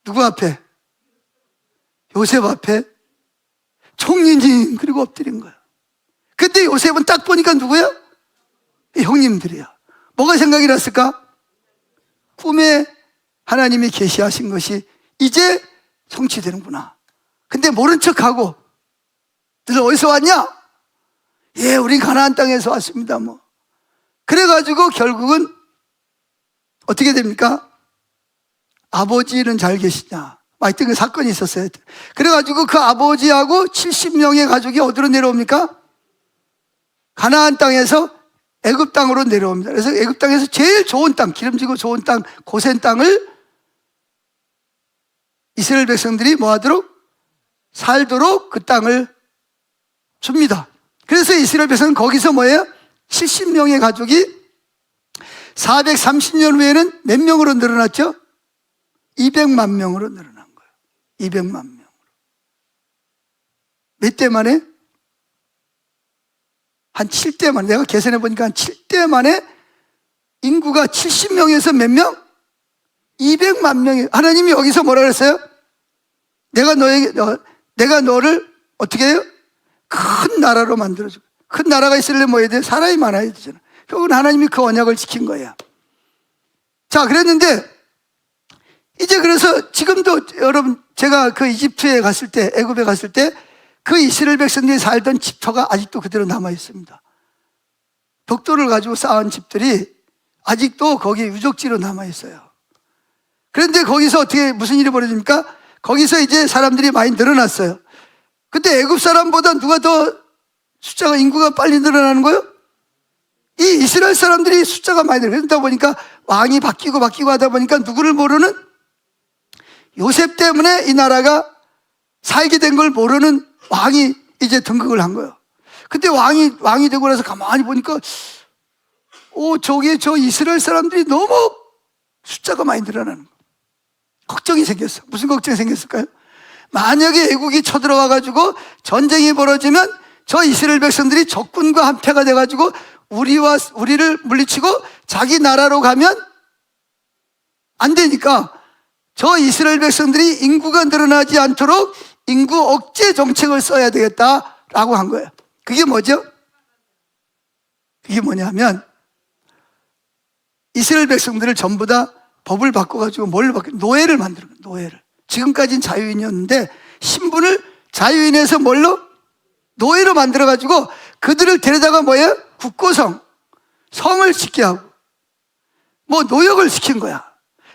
누구 앞에? 요셉 앞에 총리님 그리고 엎드린 거야. 근데 요셉은 딱 보니까 누구야? 형님들이야. 뭐가 생각이 났을까? 꿈에 하나님이 계시하신 것이 이제 성취되는구나. 근데 모른 척하고, 너들 어디서 왔냐? 예, 우린 가나안 땅에서 왔습니다. 뭐. 그래가지고 결국은 어떻게 됩니까? 아버지는 잘 계시냐? 하여튼 그 사건이 있었어요. 그래가지고 그 아버지하고 70명의 가족이 어디로 내려옵니까? 가나안 땅에서 애굽 땅으로 내려옵니다. 그래서 애굽 땅에서 제일 좋은 땅, 기름지고 좋은 땅, 고센 땅을 이스라엘 백성들이 뭐하도록? 살도록 그 땅을 줍니다. 그래서 이스라엘 백성은 거기서 뭐예요? 70명의 가족이 430년 후에는 몇 명으로 늘어났죠? 200만 명으로 늘어난 거예요. 200만 명으로. 몇 대 만에? 한 7대 만에. 내가 계산해 보니까 한 7대 만에 인구가 70명에서 몇 명? 200만 명이. 하나님이 여기서 뭐라 그랬어요? 내가 너를 어떻게 해요? 큰 나라로 만들어주고. 큰 나라가 있으려면 뭐 해야 돼? 사람이 많아야 되잖아. 결국은 하나님이 그 언약을 지킨 거야. 자, 그랬는데 이제 그래서 지금도 여러분, 제가 그 이집트에 갔을 때, 애굽에 갔을 때 그 이스라엘 백성들이 살던 집터가 아직도 그대로 남아 있습니다. 벽돌을 가지고 쌓은 집들이 아직도 거기에 유적지로 남아 있어요. 그런데 거기서 어떻게 무슨 일이 벌어집니까? 거기서 이제 사람들이 많이 늘어났어요. 근데 애굽 사람보다 누가 더 숫자가, 인구가 빨리 늘어나는 거예요? 이 이스라엘 사람들이 숫자가 많이 늘어나다 그러다 보니까 왕이 바뀌고 하다 보니까 누구를 모르는, 요셉 때문에 이 나라가 살게 된 걸 모르는 왕이 이제 등극을 한 거예요. 근데 왕이 되고 나서 가만히 보니까 저기에 저 이스라엘 사람들이 너무 숫자가 많이 늘어나는 거예요. 걱정이 생겼어. 무슨 걱정이 생겼을까요? 만약에 애국이 쳐들어와 가지고 전쟁이 벌어지면 저 이스라엘 백성들이 적군과 한패가 돼가지고 우리를 물리치고 자기 나라로 가면 안 되니까 저 이스라엘 백성들이 인구가 늘어나지 않도록 인구 억제 정책을 써야 되겠다라고 한 거예요. 그게 뭐죠? 그게 뭐냐면 이스라엘 백성들을 전부 다 법을 바꿔가지고 노예를 만드는 거예요. 노예를. 지금까지는 자유인이었는데 신분을 자유인에서 뭘로? 노예로 만들어가지고 그들을 데려다가 뭐예요? 국고성, 성을 짓게 하고 뭐 노역을 시킨 거야.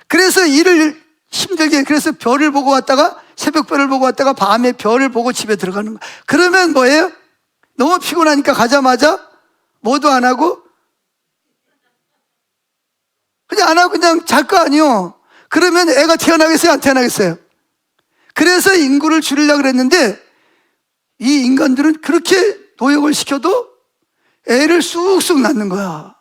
그래서 일을 힘들게, 그래서 별을 보고 왔다가 새벽별을 보고 왔다가 밤에 별을 보고 집에 들어가는 거야. 그러면 뭐예요? 너무 피곤하니까 가자마자 뭐도 안 하고 그냥 잘 거 아니요. 그러면 애가 태어나겠어요? 안 태어나겠어요? 그래서 인구를 줄이려고 그랬는데 이 인간들은 그렇게 노역을 시켜도 애를 쑥쑥 낳는 거야.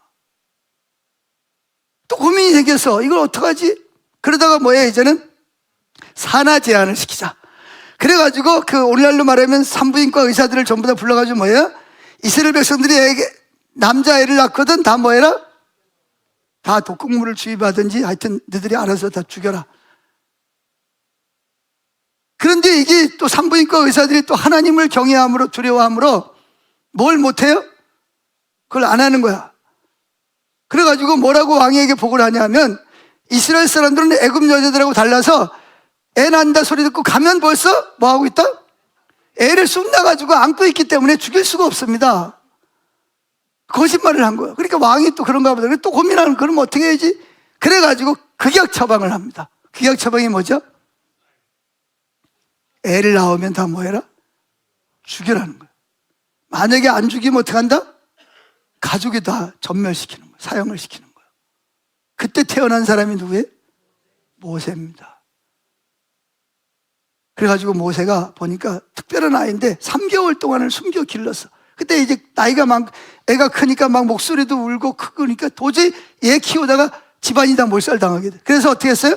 또 고민이 생겨서 이걸 어떡하지? 그러다가 뭐예요? 이제는 산하 제한을 시키자. 그래가지고 오늘날로 말하면 산부인과 의사들을 전부 다 불러가지고 뭐예요? 이스라엘 백성들이 남자애를 낳거든 다 뭐해라? 다 독극물을 주입하든지 하여튼 너희들이 알아서 다 죽여라. 그런데 이게 또 산부인과 의사들이 또 하나님을 경외함으로 두려워함으로 뭘 못해요? 그걸 안 하는 거야. 그래가지고 뭐라고 왕에게 보고를 하냐면 이스라엘 사람들은 애굽 여자들하고 달라서 애 난다 소리 듣고 가면 벌써 뭐 하고 있다? 애를 쑥 나가지고 안고 있기 때문에 죽일 수가 없습니다. 거짓말을 한 거예요. 그러니까 왕이 또 그런가 보다. 또 고민하는, 그럼 어떻게 해야지? 그래가지고 극약 처방을 합니다. 극약 처방이 뭐죠? 애를 낳으면 다 뭐해라? 죽여라는 거예요. 만약에 안 죽이면 어떻게 한다? 가족이 다 전멸시키는 거예요. 사형을 시키는 거예요. 그때 태어난 사람이 누구예요? 모세입니다. 그래가지고 모세가 보니까 특별한 아이인데 3개월 동안을 숨겨 길렀어. 그때 이제 나이가 애가 크니까 막 목소리도 울고 크니까 도저히 얘 키우다가 집안이 다 몰살당하게 돼. 그래서 어떻게 했어요?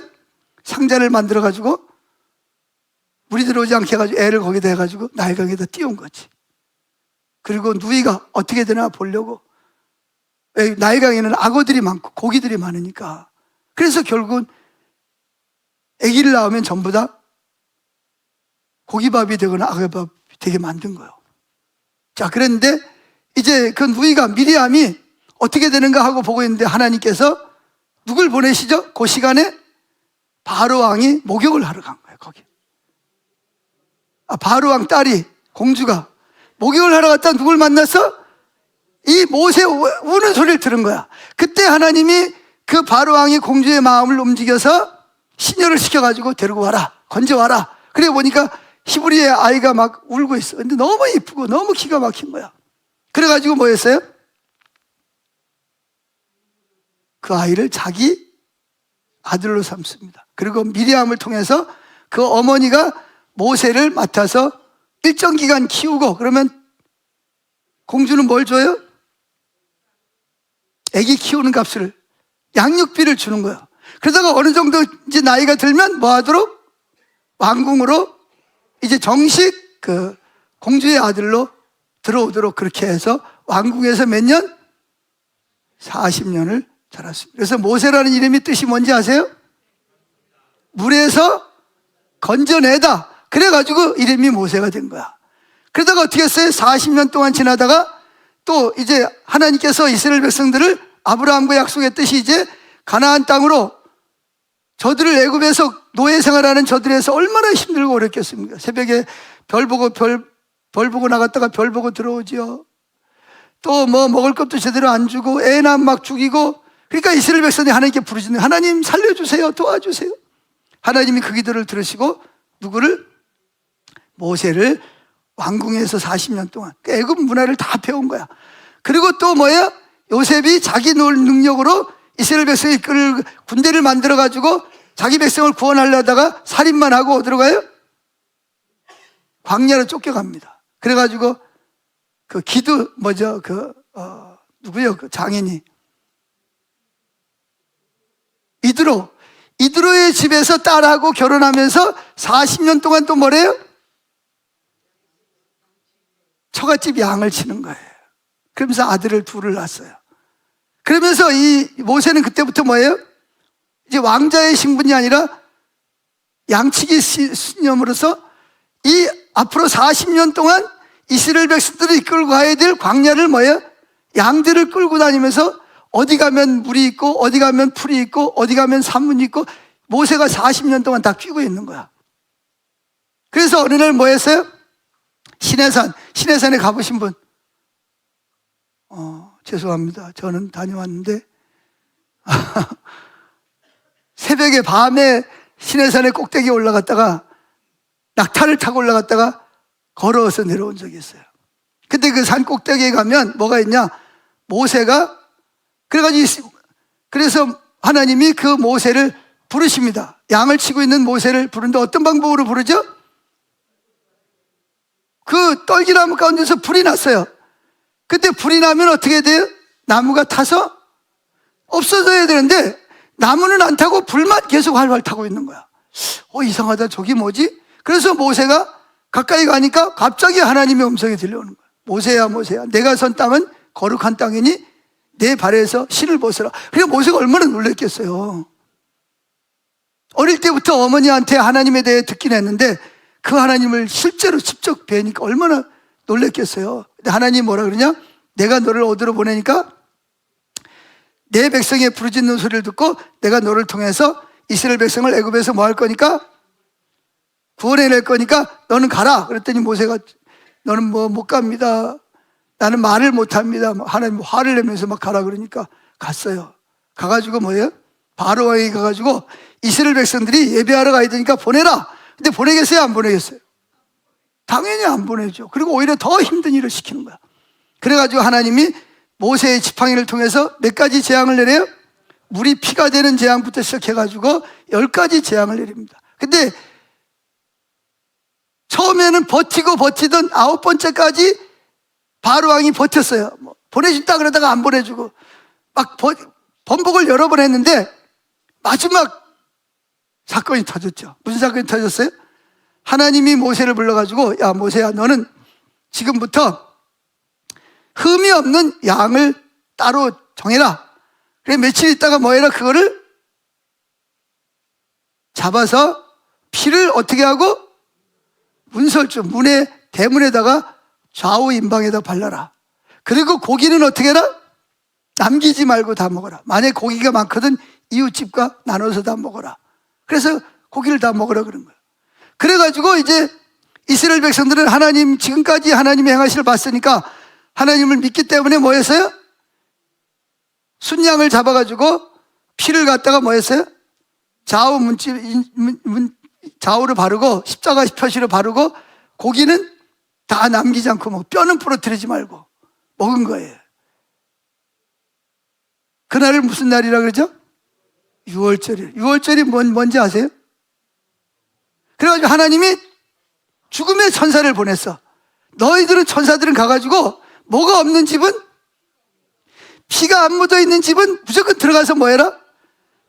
상자를 만들어가지고 물이 들어오지 않게 해가지고 애를 거기다 해가지고 나일강에다 띄운 거지. 그리고 누이가 어떻게 되나 보려고. 나일강에는 악어들이 많고 고기들이 많으니까. 그래서 결국은 아기를 낳으면 전부 다 고기밥이 되거나 악어밥이 되게 만든 거예요. 자, 그런데 이제 그 누이가 미리암이 어떻게 되는가 하고 보고 있는데 하나님께서 누굴 보내시죠? 그 시간에 바로 왕이 목욕을 하러 간 거예요, 거기. 바로 왕 딸이, 공주가 목욕을 하러 갔다 누굴 만났어? 이 모세 우는 소리를 들은 거야. 그때 하나님이 그 바로 왕이 공주의 마음을 움직여서 시녀를 시켜가지고 데리고 와라, 건져와라. 그래 보니까 히브리의 아이가 막 울고 있어. 근데 너무 이쁘고 너무 기가 막힌 거야. 그래가지고 뭐 했어요? 그 아이를 자기 아들로 삼습니다. 그리고 미리암을 통해서 그 어머니가 모세를 맡아서 일정 기간 키우고, 그러면 공주는 뭘 줘요? 아기 키우는 값을, 양육비를 주는 거예요. 그러다가 어느 정도 이제 나이가 들면 뭐 하도록? 왕궁으로 이제 정식 그 공주의 아들로 들어오도록 그렇게 해서 왕궁에서 몇 년? 40년을 자랐습니다. 그래서 모세라는 이름이 뜻이 뭔지 아세요? 물에서 건져내다. 그래가지고 이름이 모세가 된 거야. 그러다가 어떻게 했어요? 40년 동안 지나다가 또 이제 하나님께서 이스라엘 백성들을 아브라함과 약속했듯이 이제 가나안 땅으로, 저들을 애굽에서 노예 생활하는 저들에서 얼마나 힘들고 어렵겠습니까? 새벽에 별 보고 나갔다가 별 보고 들어오지요. 또 뭐 먹을 것도 제대로 안 주고 애남 막 죽이고. 그러니까 이스라엘 백성이 하나님께 부르짖는, 하나님 살려주세요, 도와주세요. 하나님이 그 기도를 들으시고 누구를? 모세를 왕궁에서 40년 동안 애굽 문화를 다 배운 거야. 그리고 또 뭐야? 요셉이 자기 능력으로 이스라엘 백성이 이끌 군대를 만들어가지고 자기 백성을 구원하려다가 살인만 하고 어디로 가요? 광야로 쫓겨갑니다. 그래가지고 그 누구요? 그 장인이 이드로의 집에서 딸하고 결혼하면서 40년 동안 또 뭐래요? 처갓집 양을 치는 거예요. 그러면서 아들을 둘을 낳았어요. 그러면서 이 모세는 그때부터 뭐예요? 이제 왕자의 신분이 아니라 양치기 신념으로서 이 앞으로 40년 동안 이스라엘 백성들을 이끌고 가야 될 광야를 뭐예요? 양들을 끌고 다니면서 어디 가면 물이 있고 어디 가면 풀이 있고 어디 가면 산문이 있고 모세가 40년 동안 다 끼고 있는 거야. 그래서 어느 날 뭐 했어요? 시내산에 가보신 분? 죄송합니다. 저는 다녀왔는데 새벽에 밤에 시내산의 꼭대기에 올라갔다가 낙타를 타고 올라갔다가 걸어서 내려온 적이 있어요. 근데 그 산 꼭대기에 가면 뭐가 있냐? 모세가 그래서 하나님이 그 모세를 부르십니다. 양을 치고 있는 모세를 부르는데 어떤 방법으로 부르죠? 그 떨기나무 가운데서 불이 났어요. 그때 불이 나면 어떻게 돼요? 나무가 타서 없어져야 되는데 나무는 안 타고 불만 계속 활활 타고 있는 거야. 이상하다. 저기 뭐지? 그래서 모세가 가까이 가니까 갑자기 하나님의 음성이 들려오는 거야. 모세야, 모세야. 내가 선 땅은 거룩한 땅이니 내 발에서 신을 벗어라. 그러니까 모세가 얼마나 놀랐겠어요. 어릴 때부터 어머니한테 하나님에 대해 듣긴 했는데 그 하나님을 실제로 직접 뵈니까 얼마나 놀랐겠어요. 근데 하나님이 뭐라 그러냐? 내가 너를 어디로 보내니까 내 백성의 부르짖는 소리를 듣고 내가 너를 통해서 이스라엘 백성을 애굽에서 뭐 할 거니까 구원해낼 거니까 너는 가라. 그랬더니 모세가 너는 뭐 못 갑니다. 나는 말을 못 합니다. 하나님 화를 내면서 막 가라 그러니까 갔어요. 가가지고 뭐예요? 바로왕에게 가가지고 이스라엘 백성들이 예배하러 가야 되니까 보내라. 근데 보내겠어요? 안 보내겠어요? 당연히 안 보내죠. 그리고 오히려 더 힘든 일을 시키는 거야. 그래가지고 하나님이 모세의 지팡이를 통해서 몇 가지 재앙을 내려요? 물이 피가 되는 재앙부터 시작해가지고 10가지 재앙을 내립니다. 근데 처음에는 버티던 9번째까지 바로왕이 버텼어요. 보내준다 그러다가 안 보내주고 막 번복을 여러 번 했는데 마지막 사건이 터졌죠. 무슨 사건이 터졌어요? 하나님이 모세를 불러가지고 야 모세야 너는 지금부터 흠이 없는 양을 따로 정해라. 그래 며칠 있다가 뭐 해라? 그거를 잡아서 피를 어떻게 하고 문설주 문의 대문에다가 좌우 임방에다 발라라. 그리고 고기는 어떻게 해라? 남기지 말고 다 먹어라. 만약에 고기가 많거든 이웃집과 나눠서 다 먹어라. 그래서 고기를 다 먹으라 그런 거예요. 그래가지고 이제 이스라엘 백성들은 하나님 지금까지 하나님의 행하시를 봤으니까 하나님을 믿기 때문에 뭐 했어요? 순양을 잡아가지고 피를 갖다가 뭐 했어요? 좌우를 바르고 십자가 표시를 바르고 고기는 다 남기지 않고 먹고 뼈는 부러뜨리지 말고 먹은 거예요. 그날을 무슨 날이라 그러죠? 6월절이에요. 6월절이 뭔지 아세요? 그래가지고 하나님이 죽음의 천사를 보냈어. 너희들은 천사들은 가가지고 뭐가 없는 집은 피가 안 묻어 있는 집은 무조건 들어가서 뭐 해라?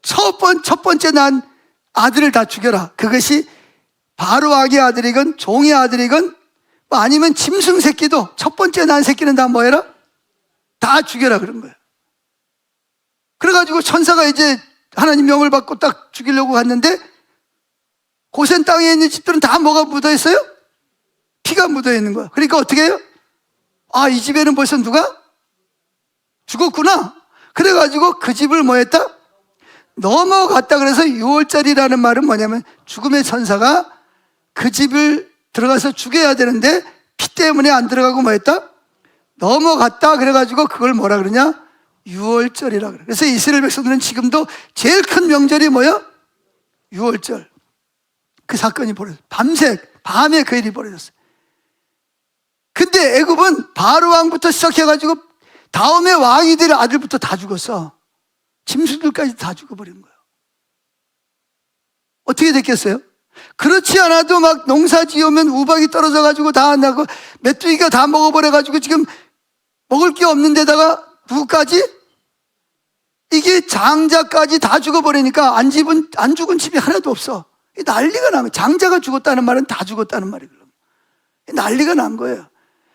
첫 번째 난 아들을 다 죽여라. 그것이 바로왕의 아들이건 종의 아들이건 뭐 아니면 짐승 새끼도 첫 번째 난 새끼는 다 뭐 해라? 다 죽여라 그런 거예요. 그래가지고 천사가 이제 하나님 명을 받고 딱 죽이려고 갔는데 고센 땅에 있는 집들은 다 뭐가 묻어 있어요? 피가 묻어 있는 거야. 그러니까 어떻게 해요? 이 집에는 벌써 누가 죽었구나. 그래가지고 그 집을 뭐 했다? 넘어갔다. 그래서 6월절이라는 말은 뭐냐면 죽음의 천사가 그 집을 들어가서 죽여야 되는데 피 때문에 안 들어가고 뭐 했다? 넘어갔다. 그래가지고 그걸 뭐라 그러냐? 6월절이라 그래. 그래서 이스라엘 백성들은 지금도 제일 큰 명절이 뭐야? 6월절. 그 사건이 벌어졌어요. 밤에 그 일이 벌어졌어요. 근데 애굽은 바로왕부터 시작해가지고 다음에 왕이 될 아들부터 다 죽었어. 짐승들까지 다 죽어버린 거예요. 어떻게 됐겠어요? 그렇지 않아도 막 농사 지으면 우박이 떨어져가지고 다 안 나고 메뚜기가 다 먹어버려가지고 지금 먹을 게 없는 데다가 누구까지? 이게 장자까지 다 죽어버리니까 안 죽은 집이 하나도 없어. 난리가 난 거예요. 장자가 죽었다는 말은 다 죽었다는 말이거든요. 난리가 난 거예요.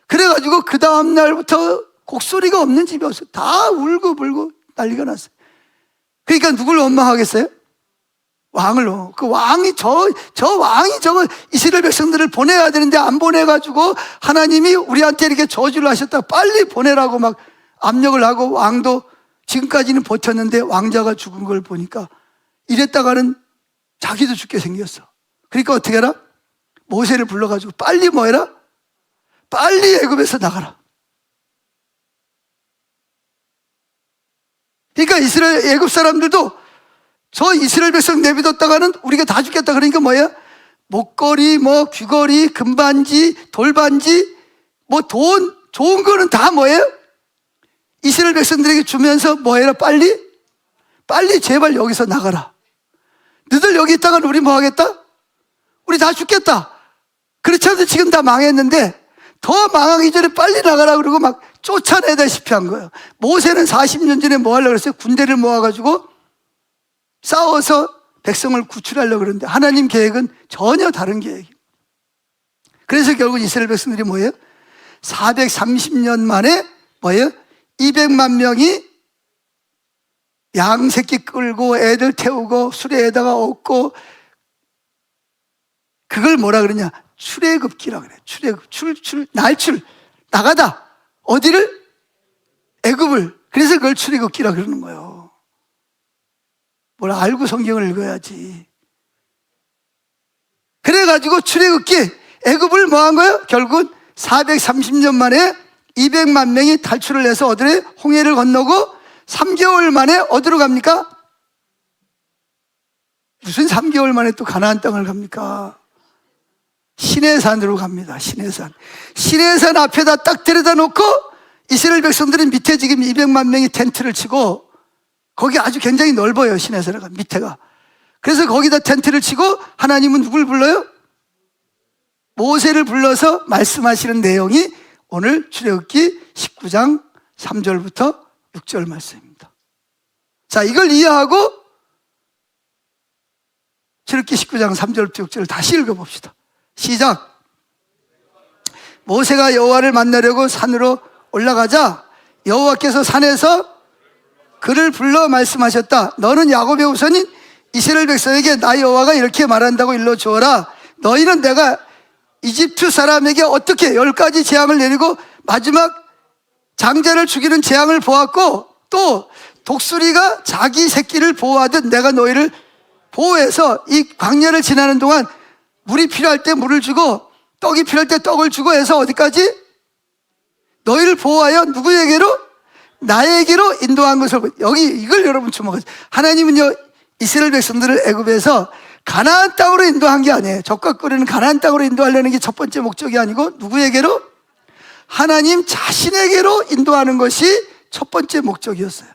그래가지고 그 다음 날부터 곡소리가 없는 집이 없어요. 다 울고 불고 난리가 났어요. 그러니까 누굴 원망하겠어요? 왕을. 그 왕이 저 왕이 저거 이스라엘 백성들을 보내야 되는데 안 보내가지고 하나님이 우리한테 이렇게 저주를 하셨다, 빨리 보내라고 막 압력을 하고, 왕도 지금까지는 버텼는데 왕자가 죽은 걸 보니까 이랬다가는 자기도 죽게 생겼어. 그러니까 어떻게 해라? 모세를 불러가지고 빨리 뭐 해라? 빨리 애굽에서 나가라. 그러니까 애굽 사람들도 저 이스라엘 백성 내비뒀다가는 우리가 다 죽겠다. 그러니까 뭐예요? 목걸이, 뭐 귀걸이, 금반지, 돌반지, 뭐 돈, 좋은 거는 다 뭐예요? 이스라엘 백성들에게 주면서 뭐 해라? 빨리 제발 여기서 나가라. 너희들 여기 있다가는 우리 뭐 하겠다? 우리 다 죽겠다. 그렇지 않아도 지금 다 망했는데 더 망하기 전에 빨리 나가라 그러고 막 쫓아내다시피 한 거예요. 모세는 40년 전에 뭐 하려고 그랬어요? 군대를 모아가지고 싸워서 백성을 구출하려고 그러는데 하나님 계획은 전혀 다른 계획이에요. 그래서 결국 이스라엘 백성들이 뭐예요? 430년 만에 뭐예요? 200만 명이 양 새끼 끌고 애들 태우고 수레에다가 업고, 그걸 뭐라 그러냐? 출애굽기라 그래. 출애굽, 날출, 나가다. 어디를? 애굽을. 그래서 그걸 출애굽기라 그러는 거예요. 뭘 알고 성경을 읽어야지. 그래가지고 출애굽기, 애굽을 뭐 한 거예요? 결국은 430년 만에 200만 명이 탈출을 해서 어디를? 홍해를 건너고 3개월 만에 어디로 갑니까? 무슨 3개월 만에 또 가나안 땅을 갑니까? 시내산으로 갑니다. 시내산 앞에다 딱 데려다 놓고 이스라엘 백성들은 밑에 지금 200만 명이 텐트를 치고, 거기 아주 굉장히 넓어요. 시내산가 밑에가. 그래서 거기다 텐트를 치고 하나님은 누굴 불러요? 모세를 불러서 말씀하시는 내용이 오늘 출애굽기 19장 3절부터 6절 말씀입니다. 자, 이걸 이해하고 출애굽기 19장 3절부터 6절을 다시 읽어봅시다. 시작. 모세가 여호와를 만나려고 산으로 올라가자 여호와께서 산에서 그를 불러 말씀하셨다. 너는 야곱의 후손인 이스라엘 백성에게 나 여호와가 이렇게 말한다고 일러 주어라. 너희는 내가 이집트 사람에게 어떻게 10가지 재앙을 내리고 마지막 장자를 죽이는 재앙을 보았고, 또 독수리가 자기 새끼를 보호하듯 내가 너희를 보호해서 이 광야를 지나는 동안 물이 필요할 때 물을 주고 떡이 필요할 때 떡을 주고 해서 어디까지? 너희를 보호하여 누구에게로? 나에게로 인도한 것을. 여기 이걸 여러분 주목하세요. 하나님은요, 이스라엘 백성들을 애굽에서 가나안 땅으로 인도한 게 아니에요. 적과 꿀이는 가나안 땅으로 인도하려는 게 첫 번째 목적이 아니고 누구에게로? 하나님 자신에게로 인도하는 것이 첫 번째 목적이었어요.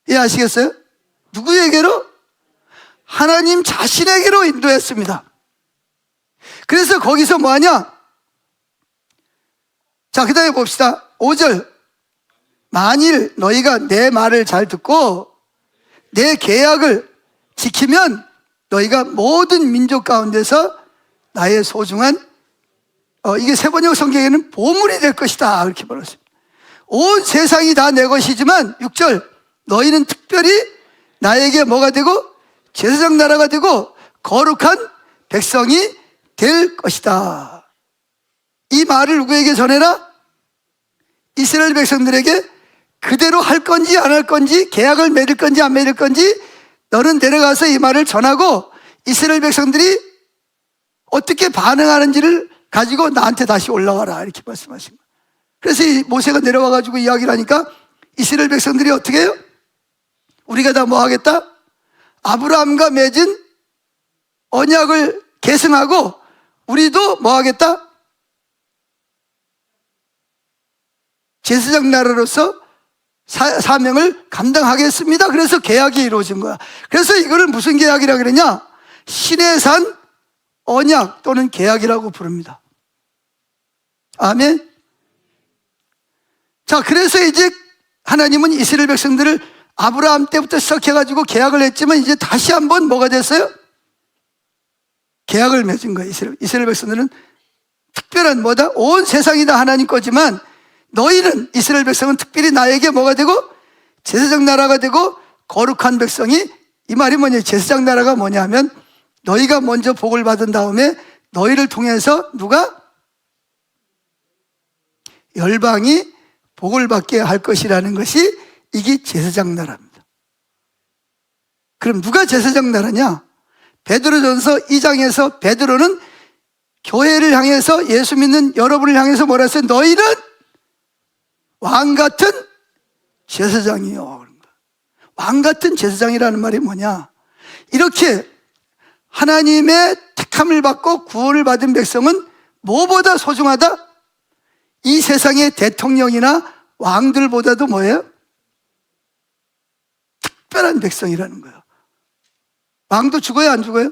이해하시겠어요? 누구에게로? 하나님 자신에게로 인도했습니다. 그래서 거기서 뭐 하냐? 자, 그 다음에 봅시다. 5절. 만일 너희가 내 말을 잘 듣고 내 계약을 지키면 너희가 모든 민족 가운데서 나의 소중한 이게 세번역 성경에는 보물이 될 것이다 이렇게 말했습니다. 온 세상이 다 내 것이지만 6절. 너희는 특별히 나에게 뭐가 되고? 제사장 나라가 되고 거룩한 백성이 될 것이다. 이 말을 누구에게 전해라? 이스라엘 백성들에게 그대로 할 건지 안 할 건지, 계약을 맺을 건지 안 맺을 건지 너는 내려가서 이 말을 전하고 이스라엘 백성들이 어떻게 반응하는지를 가지고 나한테 다시 올라와라 이렇게 말씀하신 거예요. 그래서 이 모세가 내려와가지고 이야기를 하니까 이스라엘 백성들이 어떻게 해요? 우리가 다 뭐 하겠다? 아브라함과 맺은 언약을 계승하고 우리도 뭐 하겠다? 제사장 나라로서 사명을 감당하겠습니다. 그래서 계약이 이루어진 거야. 그래서 이거를 무슨 계약이라고 그러냐? 시내산 언약 또는 계약이라고 부릅니다. 아멘. 자, 그래서 이제 하나님은 이스라엘 백성들을 아브라함 때부터 시작해가지고 계약을 했지만 이제 다시 한번 뭐가 됐어요? 계약을 맺은 거예요. 이스라엘 백성들은 특별한 뭐다? 온 세상이 다 하나님 거지만 너희는, 이스라엘 백성은 특별히 나에게 뭐가 되고? 제사장 나라가 되고 거룩한 백성이, 이 말이 뭐냐? 제사장 나라가 뭐냐면 너희가 먼저 복을 받은 다음에 너희를 통해서 누가? 열방이 복을 받게 할 것이라는 것이, 이게 제사장 나라입니다. 그럼 누가 제사장 나라냐? 베드로전서 2장에서 베드로는 교회를 향해서, 예수 믿는 여러분을 향해서 뭐라 했어요? 너희는 왕 같은 제사장이요. 왕 같은 제사장이라는 말이 뭐냐? 이렇게 하나님의 택함을 받고 구원을 받은 백성은 뭐보다 소중하다? 이 세상의 대통령이나 왕들보다도 뭐예요? 특별한 백성이라는 거예요. 왕도 죽어요, 안 죽어요?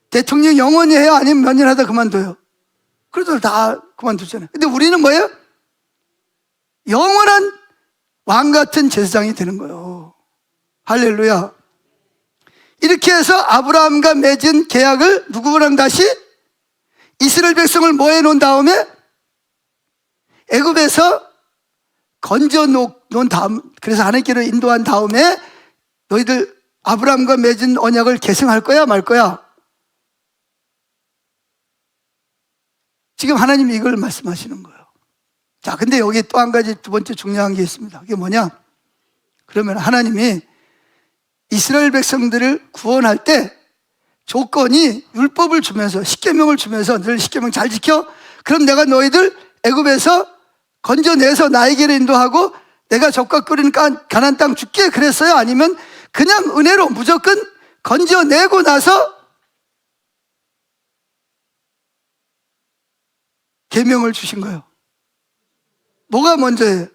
대통령 영원히 해요? 아니면 몇 년 하다 그만둬요? 그래도 다 그만두잖아요. 근데 우리는 뭐예요? 영원한 왕 같은 제사장이 되는 거예요. 할렐루야. 이렇게 해서 아브라함과 맺은 계약을 누구랑 다시? 이스라엘 백성을 뭐 해놓은 다음에 애굽에서 건져 놓은 다음, 그래서 하나님께로 인도한 다음에 너희들 아브라함과 맺은 언약을 계승할 거야 말 거야? 지금 하나님이 이걸 말씀하시는 거예요. 자, 근데 여기 또 한 가지, 두 번째 중요한 게 있습니다. 그게 뭐냐? 그러면 하나님이 이스라엘 백성들을 구원할 때 조건이, 율법을 주면서, 십계명을 주면서 늘 십계명 잘 지켜? 그럼 내가 너희들 애굽에서 건져내서 나에게로 인도하고 내가 젖과 끓이는 가나안 땅 줄게 그랬어요? 아니면 그냥 은혜로 무조건 건져내고 나서 계명을 주신 거예요? 뭐가 먼저예요?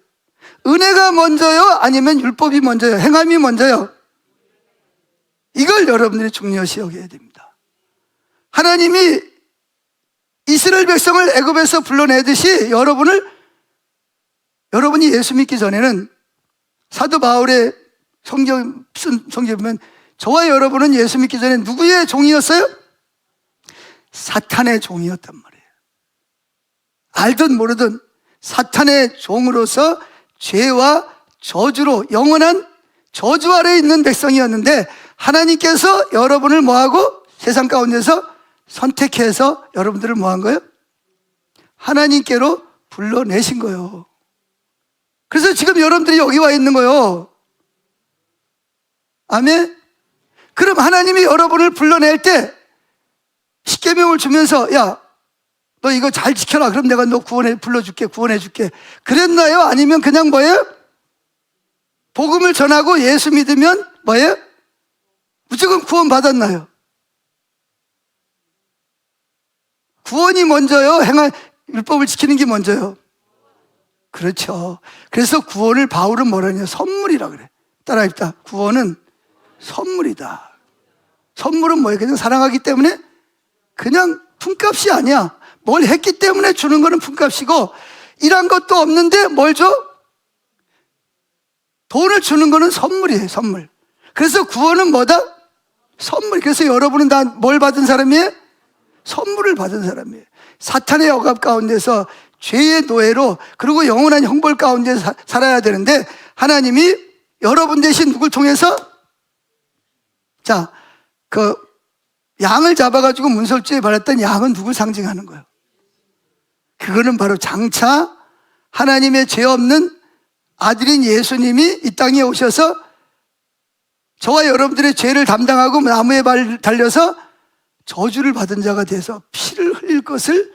은혜가 먼저요? 아니면 율법이 먼저요? 행함이 먼저요? 이걸 여러분들이 중요시 여겨야 됩니다. 하나님이 이스라엘 백성을 애굽에서 불러내듯이 여러분이 예수 믿기 전에는, 사도 바울의 성경에 보면 저와 여러분은 예수 믿기 전에 누구의 종이었어요? 사탄의 종이었단 말이에요. 알든 모르든 사탄의 종으로서 죄와 저주로, 영원한 저주 아래에 있는 백성이었는데, 하나님께서 여러분을 뭐하고? 세상 가운데서 선택해서 여러분들을 뭐한 거예요? 하나님께로 불러내신 거예요. 그래서 지금 여러분들이 여기 와 있는 거예요. 아멘? 그럼 하나님이 여러분을 불러낼 때 십계명을 주면서, 야, 너 이거 잘 지켜라. 그럼 내가 너 불러줄게, 구원해줄게. 그랬나요? 아니면 그냥 뭐예요? 복음을 전하고 예수 믿으면 뭐예요? 무조건 구원 받았나요? 구원이 먼저요? 율법을 지키는 게 먼저요? 그렇죠. 그래서 구원을 바울은 뭐라냐? 선물이라 그래. 따라 합시다. 구원은 선물이다. 선물은 뭐예요? 그냥 사랑하기 때문에 그냥 품값이 아니야. 뭘 했기 때문에 주는 거는 품값이고, 일한 것도 없는데 뭘 줘? 돈을 주는 거는 선물이에요, 선물. 그래서 구원은 뭐다? 선물. 그래서 여러분은 다 뭘 받은 사람이에요? 선물을 받은 사람이에요. 사탄의 억압 가운데서 죄의 노예로, 그리고 영원한 형벌 가운데 살아야 되는데, 하나님이 여러분 대신 누굴 통해서? 자, 그 양을 잡아가지고 문설주에 발랐던 양은 누굴 상징하는 거예요? 그거는 바로 장차 하나님의 죄 없는 아들인 예수님이 이 땅에 오셔서 저와 여러분들의 죄를 담당하고 나무에 달려서 저주를 받은 자가 돼서 피를 흘릴 것을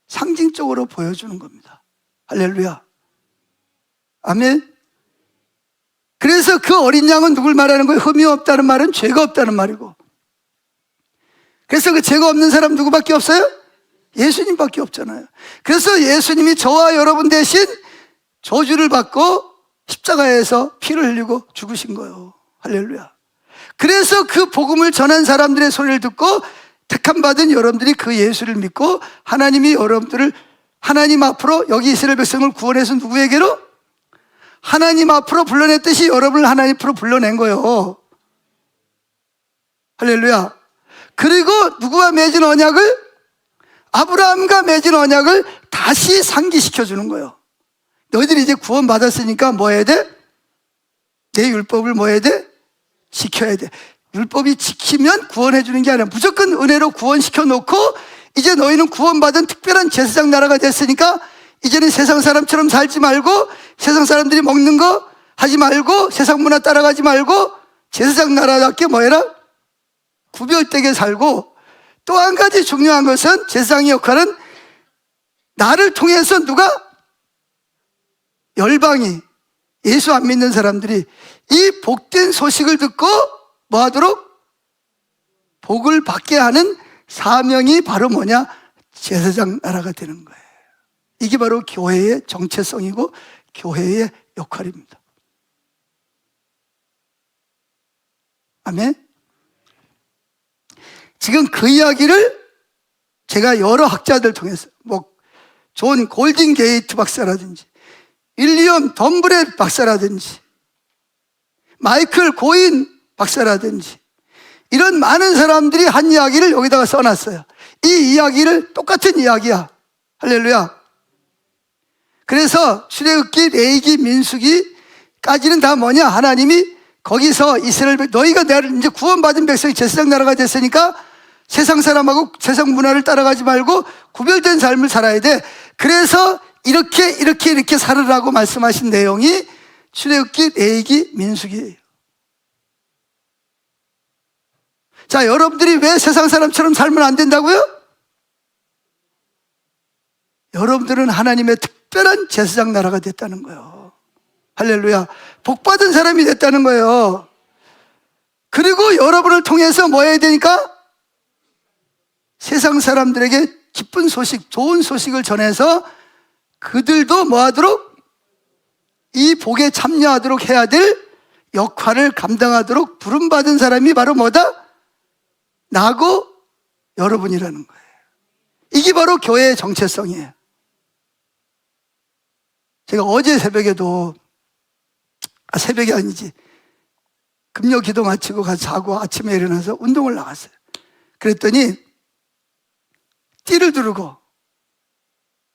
상징적으로 보여주는 겁니다. 할렐루야. 아멘. 그래서 그 어린 양은 누굴 말하는 거예요? 흠이 없다는 말은 죄가 없다는 말이고, 그래서 그 죄가 없는 사람 누구밖에 없어요? 예수님밖에 없잖아요. 그래서 예수님이 저와 여러분 대신 저주를 받고 십자가에서 피를 흘리고 죽으신 거예요. 할렐루야. 그래서 그 복음을 전한 사람들의 소리를 듣고 택함 받은 여러분들이 그 예수를 믿고, 하나님이 여러분들을 하나님 앞으로, 여기 이스라엘 백성을 구원해서 누구에게로? 하나님 앞으로 불러냈듯이 여러분을 하나님 앞으로 불러낸 거예요. 할렐루야. 그리고 누구와 맺은 언약을? 아브라함과 맺은 언약을 다시 상기시켜 주는 거예요. 너희들이 이제 구원 받았으니까 뭐 해야 돼? 내 율법을 뭐 해야 돼? 지켜야 돼. 율법이 지키면 구원해 주는 게 아니라 무조건 은혜로 구원시켜 놓고 이제 너희는 구원받은 특별한 제사장 나라가 됐으니까 이제는 세상 사람처럼 살지 말고 세상 사람들이 먹는 거 하지 말고 세상 문화 따라가지 말고 제사장 나라답게 뭐 해라? 구별되게 살고, 또 한 가지 중요한 것은 제사장의 역할은 나를 통해서 누가? 열방이, 예수 안 믿는 사람들이 이 복된 소식을 듣고 뭐 하도록? 복을 받게 하는 사명이 바로 뭐냐? 제사장 나라가 되는 거예요. 이게 바로 교회의 정체성이고 교회의 역할입니다. 아멘. 지금 그 이야기를 제가 여러 학자들 통해서 존 골든 게이트 박사라든지 윌리엄 덤브렛 박사라든지 마이클 고인 박사라든지 이런 많은 사람들이 한 이야기를 여기다가 써놨어요. 이 이야기를 똑같은 이야기야. 할렐루야. 그래서 출애굽기, 레위기, 민수기까지는 다 뭐냐? 하나님이 거기서 이스라엘 너희가 내가 이제 구원받은 백성이 제사장 나라가 됐으니까 세상 사람하고 세상 문화를 따라가지 말고 구별된 삶을 살아야 돼. 그래서 이렇게 살으라고 말씀하신 내용이 출애굽기, 레위기, 민수기예요. 자, 여러분들이 왜 세상 사람처럼 살면 안 된다고요? 여러분들은 하나님의 특별한 제사장 나라가 됐다는 거예요. 할렐루야. 복받은 사람이 됐다는 거예요. 그리고 여러분을 통해서 뭐 해야 되니까? 세상 사람들에게 기쁜 소식, 좋은 소식을 전해서 그들도 뭐 하도록? 이 복에 참여하도록 해야 될 역할을 감당하도록 부름받은 사람이 바로 뭐다? 나고 여러분이라는 거예요. 이게 바로 교회의 정체성이에요. 제가 어제 새벽에도, 새벽이 아니지, 금요 기도 마치고 가서 자고 아침에 일어나서 운동을 나갔어요. 그랬더니 띠를 두르고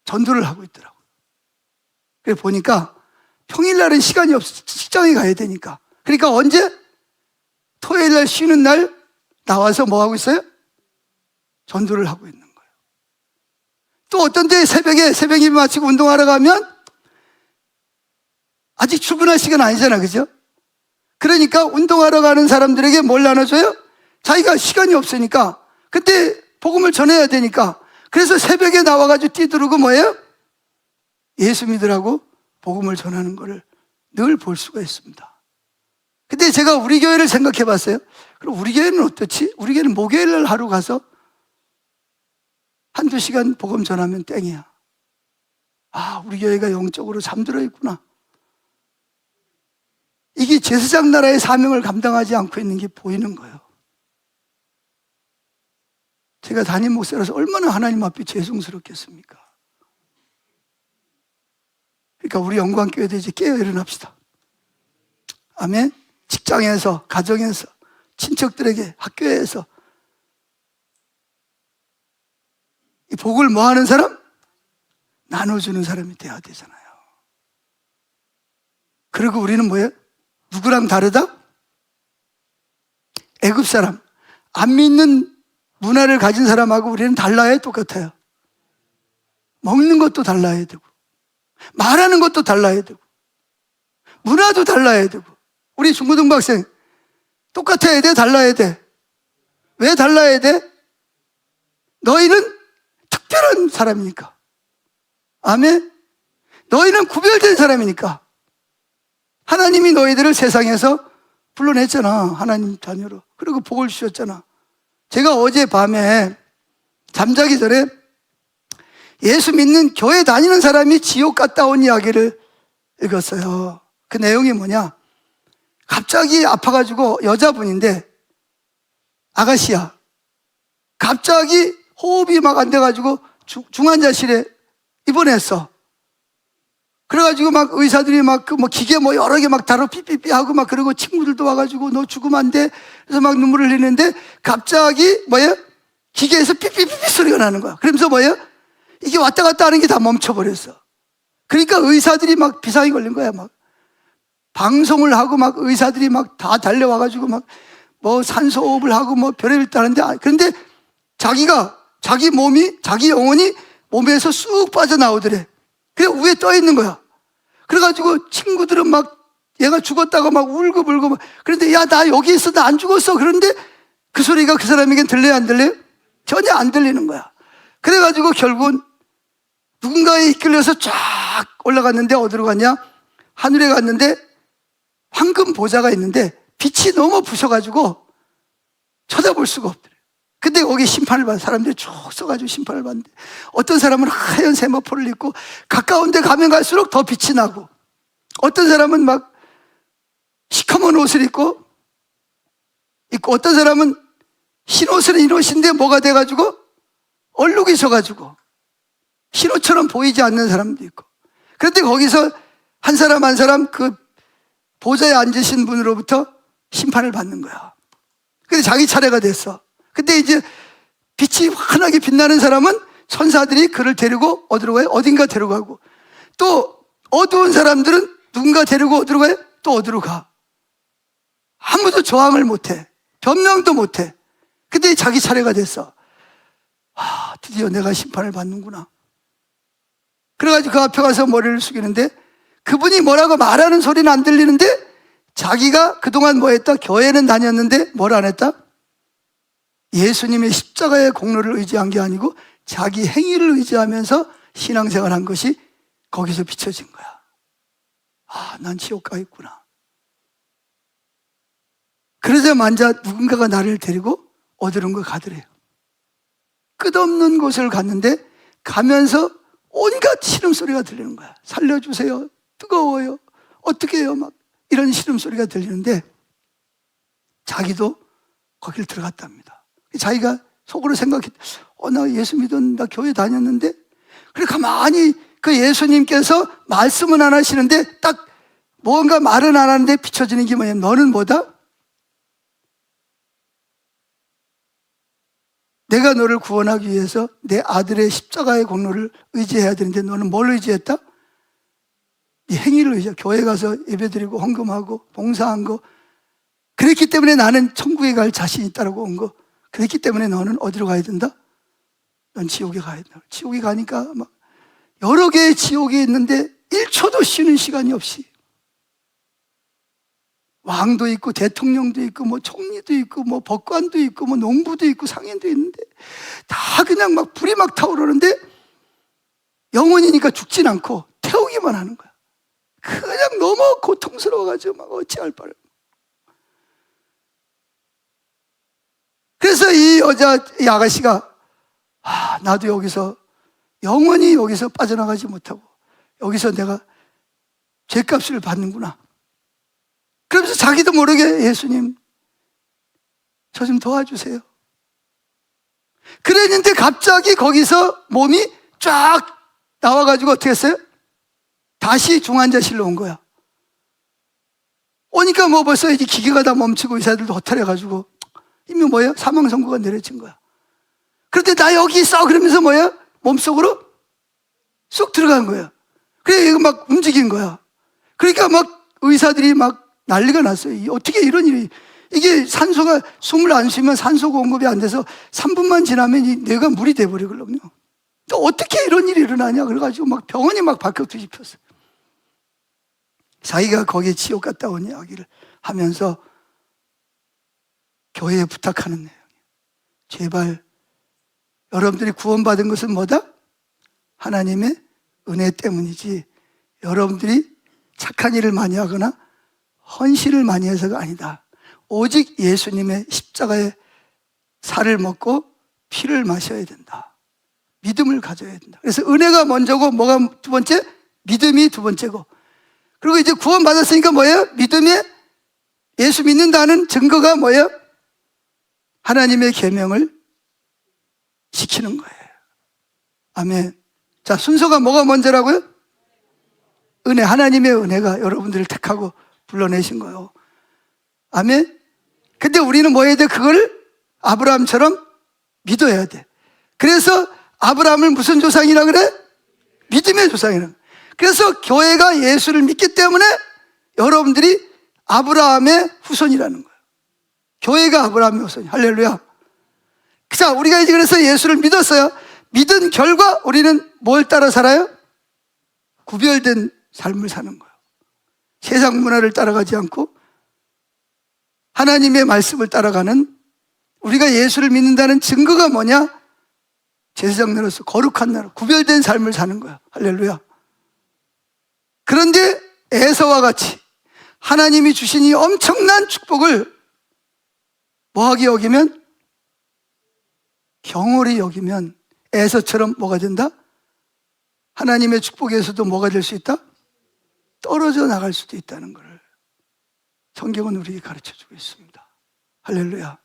전도를 하고 있더라고요. 그래 보니까 평일날은 시간이 없어, 직장에 가야 되니까. 그러니까 언제? 토요일날 쉬는 날 나와서 뭐 하고 있어요? 전도를 하고 있는 거예요. 또 어떤 때 새벽에 마치고 운동하러 가면 아직 출근할 시간 아니잖아, 그죠? 그러니까 운동하러 가는 사람들에게 뭘 나눠줘요? 자기가 시간이 없으니까 그때 복음을 전해야 되니까. 그래서 새벽에 나와가지고 뛰두르고 뭐예요? 예수 믿으라고 복음을 전하는 거를 늘 볼 수가 있습니다. 근데 제가 우리 교회를 생각해 봤어요. 그럼 우리 교회는 어떻지? 우리 교회는 목요일 날 하루 가서 한두 시간 복음 전하면 땡이야. 아, 우리 교회가 영적으로 잠들어 있구나. 이게 제사장 나라의 사명을 감당하지 않고 있는 게 보이는 거예요. 제가 담임 목사라서 얼마나 하나님 앞에 죄송스럽겠습니까? 그러니까 우리 영광교회도 이제 깨어 일어납시다. 아멘. 직장에서, 가정에서, 친척들에게, 학교에서 이 복을 뭐 하는 사람? 나눠주는 사람이 돼야 되잖아요. 그리고 우리는 뭐예요? 누구랑 다르다? 애굽 사람, 안 믿는 문화를 가진 사람하고 우리는 달라요? 똑같아요? 먹는 것도 달라야 되고 말하는 것도 달라야 되고 문화도 달라야 되고. 우리 중고등부 학생 똑같아야 돼? 달라야 돼? 왜 달라야 돼? 너희는 특별한 사람이니까. 아멘. 너희는 구별된 사람이니까. 하나님이 너희들을 세상에서 불러냈잖아. 하나님 자녀로. 그리고 복을 주셨잖아. 제가 어제 밤에 잠자기 전에 예수 믿는 교회 다니는 사람이 지옥 갔다 온 이야기를 읽었어요. 그 내용이 뭐냐? 갑자기 아파가지고 여자분인데 아가씨야. 갑자기 호흡이 막 안 돼가지고 중환자실에 입원했어. 그래가지고 막 의사들이 막 그 뭐 기계 뭐 여러 개 막 다뤄 삐삐삐 하고 막 그러고 친구들도 와가지고 너 죽으면 안 돼. 그래서 막 눈물을 흘리는데 갑자기 뭐예요? 기계에서 삐삐삐삐 소리가 나는 거야. 그러면서 뭐예요? 이게 왔다 갔다 하는 게 다 멈춰버렸어. 그러니까 의사들이 막 비상이 걸린 거야. 막 방송을 하고 막 의사들이 막 다 달려와가지고 막 뭐 산소호흡을 하고 뭐 별의별 다 하는데, 그런데 자기 몸이, 자기 영혼이 몸에서 쑥 빠져나오더래. 그래 위에 떠 있는 거야. 그래가지고 친구들은 막 얘가 죽었다고 막 울고불고 막, 그런데 야, 나 여기 있어, 나 안 죽었어. 그런데 그 소리가 그 사람에겐 들려요, 안 들려요? 전혀 안 들리는 거야. 그래가지고 결국은 누군가에 이끌려서 쫙 올라갔는데, 어디로 갔냐? 하늘에 갔는데 황금 보좌가 있는데 빛이 너무 부셔가지고 쳐다볼 수가 없더래. 근데 거기 심판을 받은 사람들이 쭉 써가지고 심판을 받는데, 어떤 사람은 하얀 세마포를 입고 가까운 데 가면 갈수록 더 빛이 나고, 어떤 사람은 막 시커먼 옷을 입고 어떤 사람은 흰 옷은 흰 옷인데 뭐가 돼가지고 얼룩이 져가지고 흰옷처럼 보이지 않는 사람도 있고. 그런데 거기서 한 사람 한 사람 그 보좌에 앉으신 분으로부터 심판을 받는 거야. 근데 자기 차례가 됐어. 근데 이제 빛이 환하게 빛나는 사람은 천사들이 그를 데리고 어디로 가요? 어딘가 데려가고, 또 어두운 사람들은 누군가 데리고 어디로 가요? 또 어디로 가. 아무도 저항을 못해. 변명도 못해. 근데 자기 차례가 됐어. 드디어 내가 심판을 받는구나. 그래가지고 그 앞에 가서 머리를 숙이는데, 그분이 뭐라고 말하는 소리는 안 들리는데, 자기가 그동안 뭐 했다? 교회는 다녔는데 뭘 안 했다? 예수님의 십자가의 공로를 의지한 게 아니고 자기 행위를 의지하면서 신앙생활 한 것이 거기서 비춰진 거야. 난 지옥 가 있구나. 그러자마자 누군가가 나를 데리고 어디론가 가더래요. 끝없는 곳을 갔는데, 가면서 온갖 신음소리가 들리는 거야. 살려주세요, 뜨거워요, 어떻게 해요, 막 이런 신음소리가 들리는데, 자기도 거길 들어갔답니다. 자기가 속으로 생각했, 나 예수 믿었는데, 나 교회 다녔는데. 그래 가만히 그 예수님께서 말씀은 안 하시는데 딱 뭔가 말은 안 하는데 비춰지는 게 뭐냐면, 너는 뭐다? 내가 너를 구원하기 위해서 내 아들의 십자가의 공로를 의지해야 되는데 너는 뭘 의지했다? 네 행위를 의지해. 교회 가서 예배드리고 헌금하고 봉사한 거, 그랬기 때문에 나는 천국에 갈 자신이 있다고 온 거, 그랬기 때문에 너는 어디로 가야 된다? 넌 지옥에 가야 된다. 지옥에 가니까 막 여러 개의 지옥이 있는데 1초도 쉬는 시간이 없이, 왕도 있고 대통령도 있고 뭐 총리도 있고 뭐 법관도 있고 뭐 농부도 있고 상인도 있는데 다 그냥 막 불이 막 타오르는데, 영혼이니까 죽진 않고 태우기만 하는 거야. 그냥 너무 고통스러워가지고 막 어찌할 바를. 그래서 이 이 아가씨가, 나도 여기서 영원히 여기서 빠져나가지 못하고 여기서 내가 죄값을 받는구나. 그러면서 자기도 모르게, 예수님 저 좀 도와주세요. 그랬는데 갑자기 거기서 몸이 쫙 나와가지고 어떻게 했어요? 다시 중환자실로 온 거야. 오니까 뭐 벌써 이제 기계가 다 멈추고 의사들도 허탈해가지고 이미 뭐야? 사망 선고가 내려진 거야. 그런데 나 여기 있어 그러면서 뭐야? 몸속으로 쏙 들어간 거야. 그래 이거 막 움직인 거야. 그러니까 막 의사들이 막 난리가 났어요. 어떻게 이런 일이, 이게 산소가, 숨을 안 쉬면 산소 공급이 안 돼서 3분만 지나면 이 뇌가 물이 돼버리거든요. 또 어떻게 이런 일이 일어나냐 그래가지고 막 병원이 막 박혀 뒤집혔어요. 자기가 거기에 지옥 갔다 온 이야기를 하면서 교회에 부탁하는 내용이에요. 제발 여러분들이 구원받은 것은 뭐다? 하나님의 은혜 때문이지 여러분들이 착한 일을 많이 하거나 헌신을 많이 해서가 아니다. 오직 예수님의 십자가의 살을 먹고 피를 마셔야 된다. 믿음을 가져야 된다. 그래서 은혜가 먼저고, 뭐가 두 번째? 믿음이 두 번째고. 그리고 이제 구원받았으니까 뭐예요? 믿음에, 예수 믿는다는 증거가 뭐예요? 하나님의 계명을 지키는 거예요. 아멘. 자, 순서가 뭐가 먼저라고요? 은혜, 하나님의 은혜가 여러분들을 택하고 불러내신 거예요. 아멘. 근데 우리는 뭐 해야 돼? 그걸 아브라함처럼 믿어야 돼. 그래서 아브라함을 무슨 조상이라 그래? 믿음의 조상이라. 그래서 교회가 예수를 믿기 때문에 여러분들이 아브라함의 후손이라는 거예요. 교회가 아브라함의 후손이. 할렐루야. 자, 우리가 이제 그래서 예수를 믿었어요. 믿은 결과 우리는 뭘 따라 살아요? 구별된 삶을 사는 거예요. 세상 문화를 따라가지 않고 하나님의 말씀을 따라가는, 우리가 예수를 믿는다는 증거가 뭐냐? 제사장 나라로서 거룩한 나라, 구별된 삶을 사는 거예요. 할렐루야. 그런데 에서와 같이 하나님이 주신 이 엄청난 축복을 뭐하게 여기면? 경홀히 여기면 에서처럼 뭐가 된다? 하나님의 축복에서도 뭐가 될 수 있다? 떨어져 나갈 수도 있다는 것을 성경은 우리에게 가르쳐주고 있습니다. 할렐루야.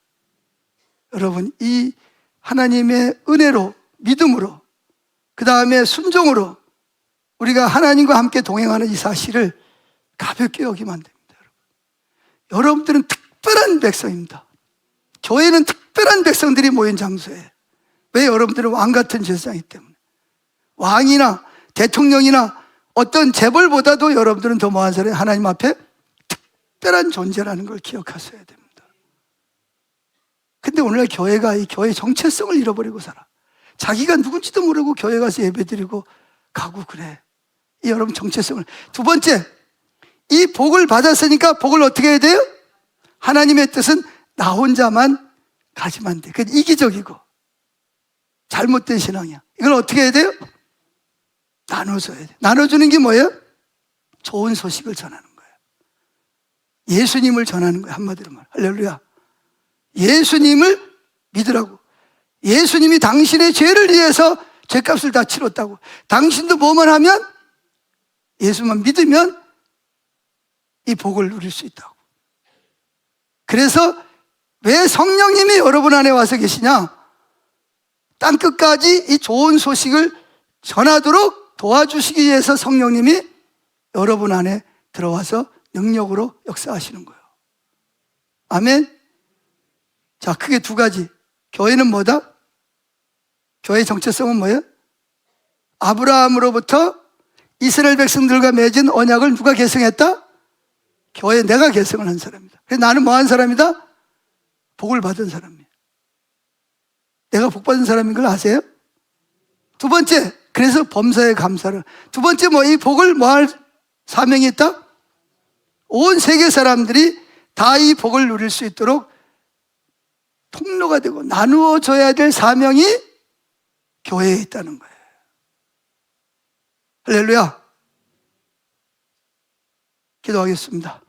여러분, 이 하나님의 은혜로, 믿음으로, 그 다음에 순종으로 우리가 하나님과 함께 동행하는 이 사실을 가볍게 여기면 안 됩니다. 여러분들은 특별한 백성입니다. 교회는 특별한 백성들이 모인 장소예요. 왜? 여러분들은 왕 같은 제사장이기 때문에. 왕이나 대통령이나 어떤 재벌보다도 여러분들은 더 뭐한 사람이 하나님 앞에 특별한 존재라는 걸 기억하셔야 됩니다. 근데 오늘날 교회가 이 교회의 정체성을 잃어버리고 살아. 자기가 누군지도 모르고 교회 가서 예배드리고 가고 그래. 이 여러분 정체성을. 두 번째, 이 복을 받았으니까 복을 어떻게 해야 돼요? 하나님의 뜻은 나 혼자만 가지면 안 돼. 그게 이기적이고 잘못된 신앙이야. 이걸 어떻게 해야 돼요? 나눠줘야 돼. 나눠주는 게 뭐예요? 좋은 소식을 전하는 거예요. 예수님을 전하는 거예요. 한마디로 말. 할렐루야. 예수님을 믿으라고. 예수님이 당신의 죄를 위해서 죄값을 다 치렀다고. 당신도 뭐만 하면, 예수만 믿으면 이 복을 누릴 수 있다고. 그래서 왜 성령님이 여러분 안에 와서 계시냐? 땅끝까지 이 좋은 소식을 전하도록 도와주시기 위해서 성령님이 여러분 안에 들어와서 능력으로 역사하시는 거예요. 아멘. 자, 크게 두 가지. 교회는 뭐다? 교회의 정체성은 뭐예요? 아브라함으로부터 이스라엘 백성들과 맺은 언약을 누가 계승했다? 교회, 내가 계승을 한 사람이다. 그래서 나는 뭐 한 사람이다? 복을 받은 사람이에요. 내가 복 받은 사람인 걸 아세요? 두 번째, 그래서 범사에 감사를. 두 번째, 뭐 이 복을 뭐 할 사명이 있다? 온 세계 사람들이 다 이 복을 누릴 수 있도록 통로가 되고 나누어 줘야 될 사명이 교회에 있다는 거예요. 할렐루야. 기도하겠습니다.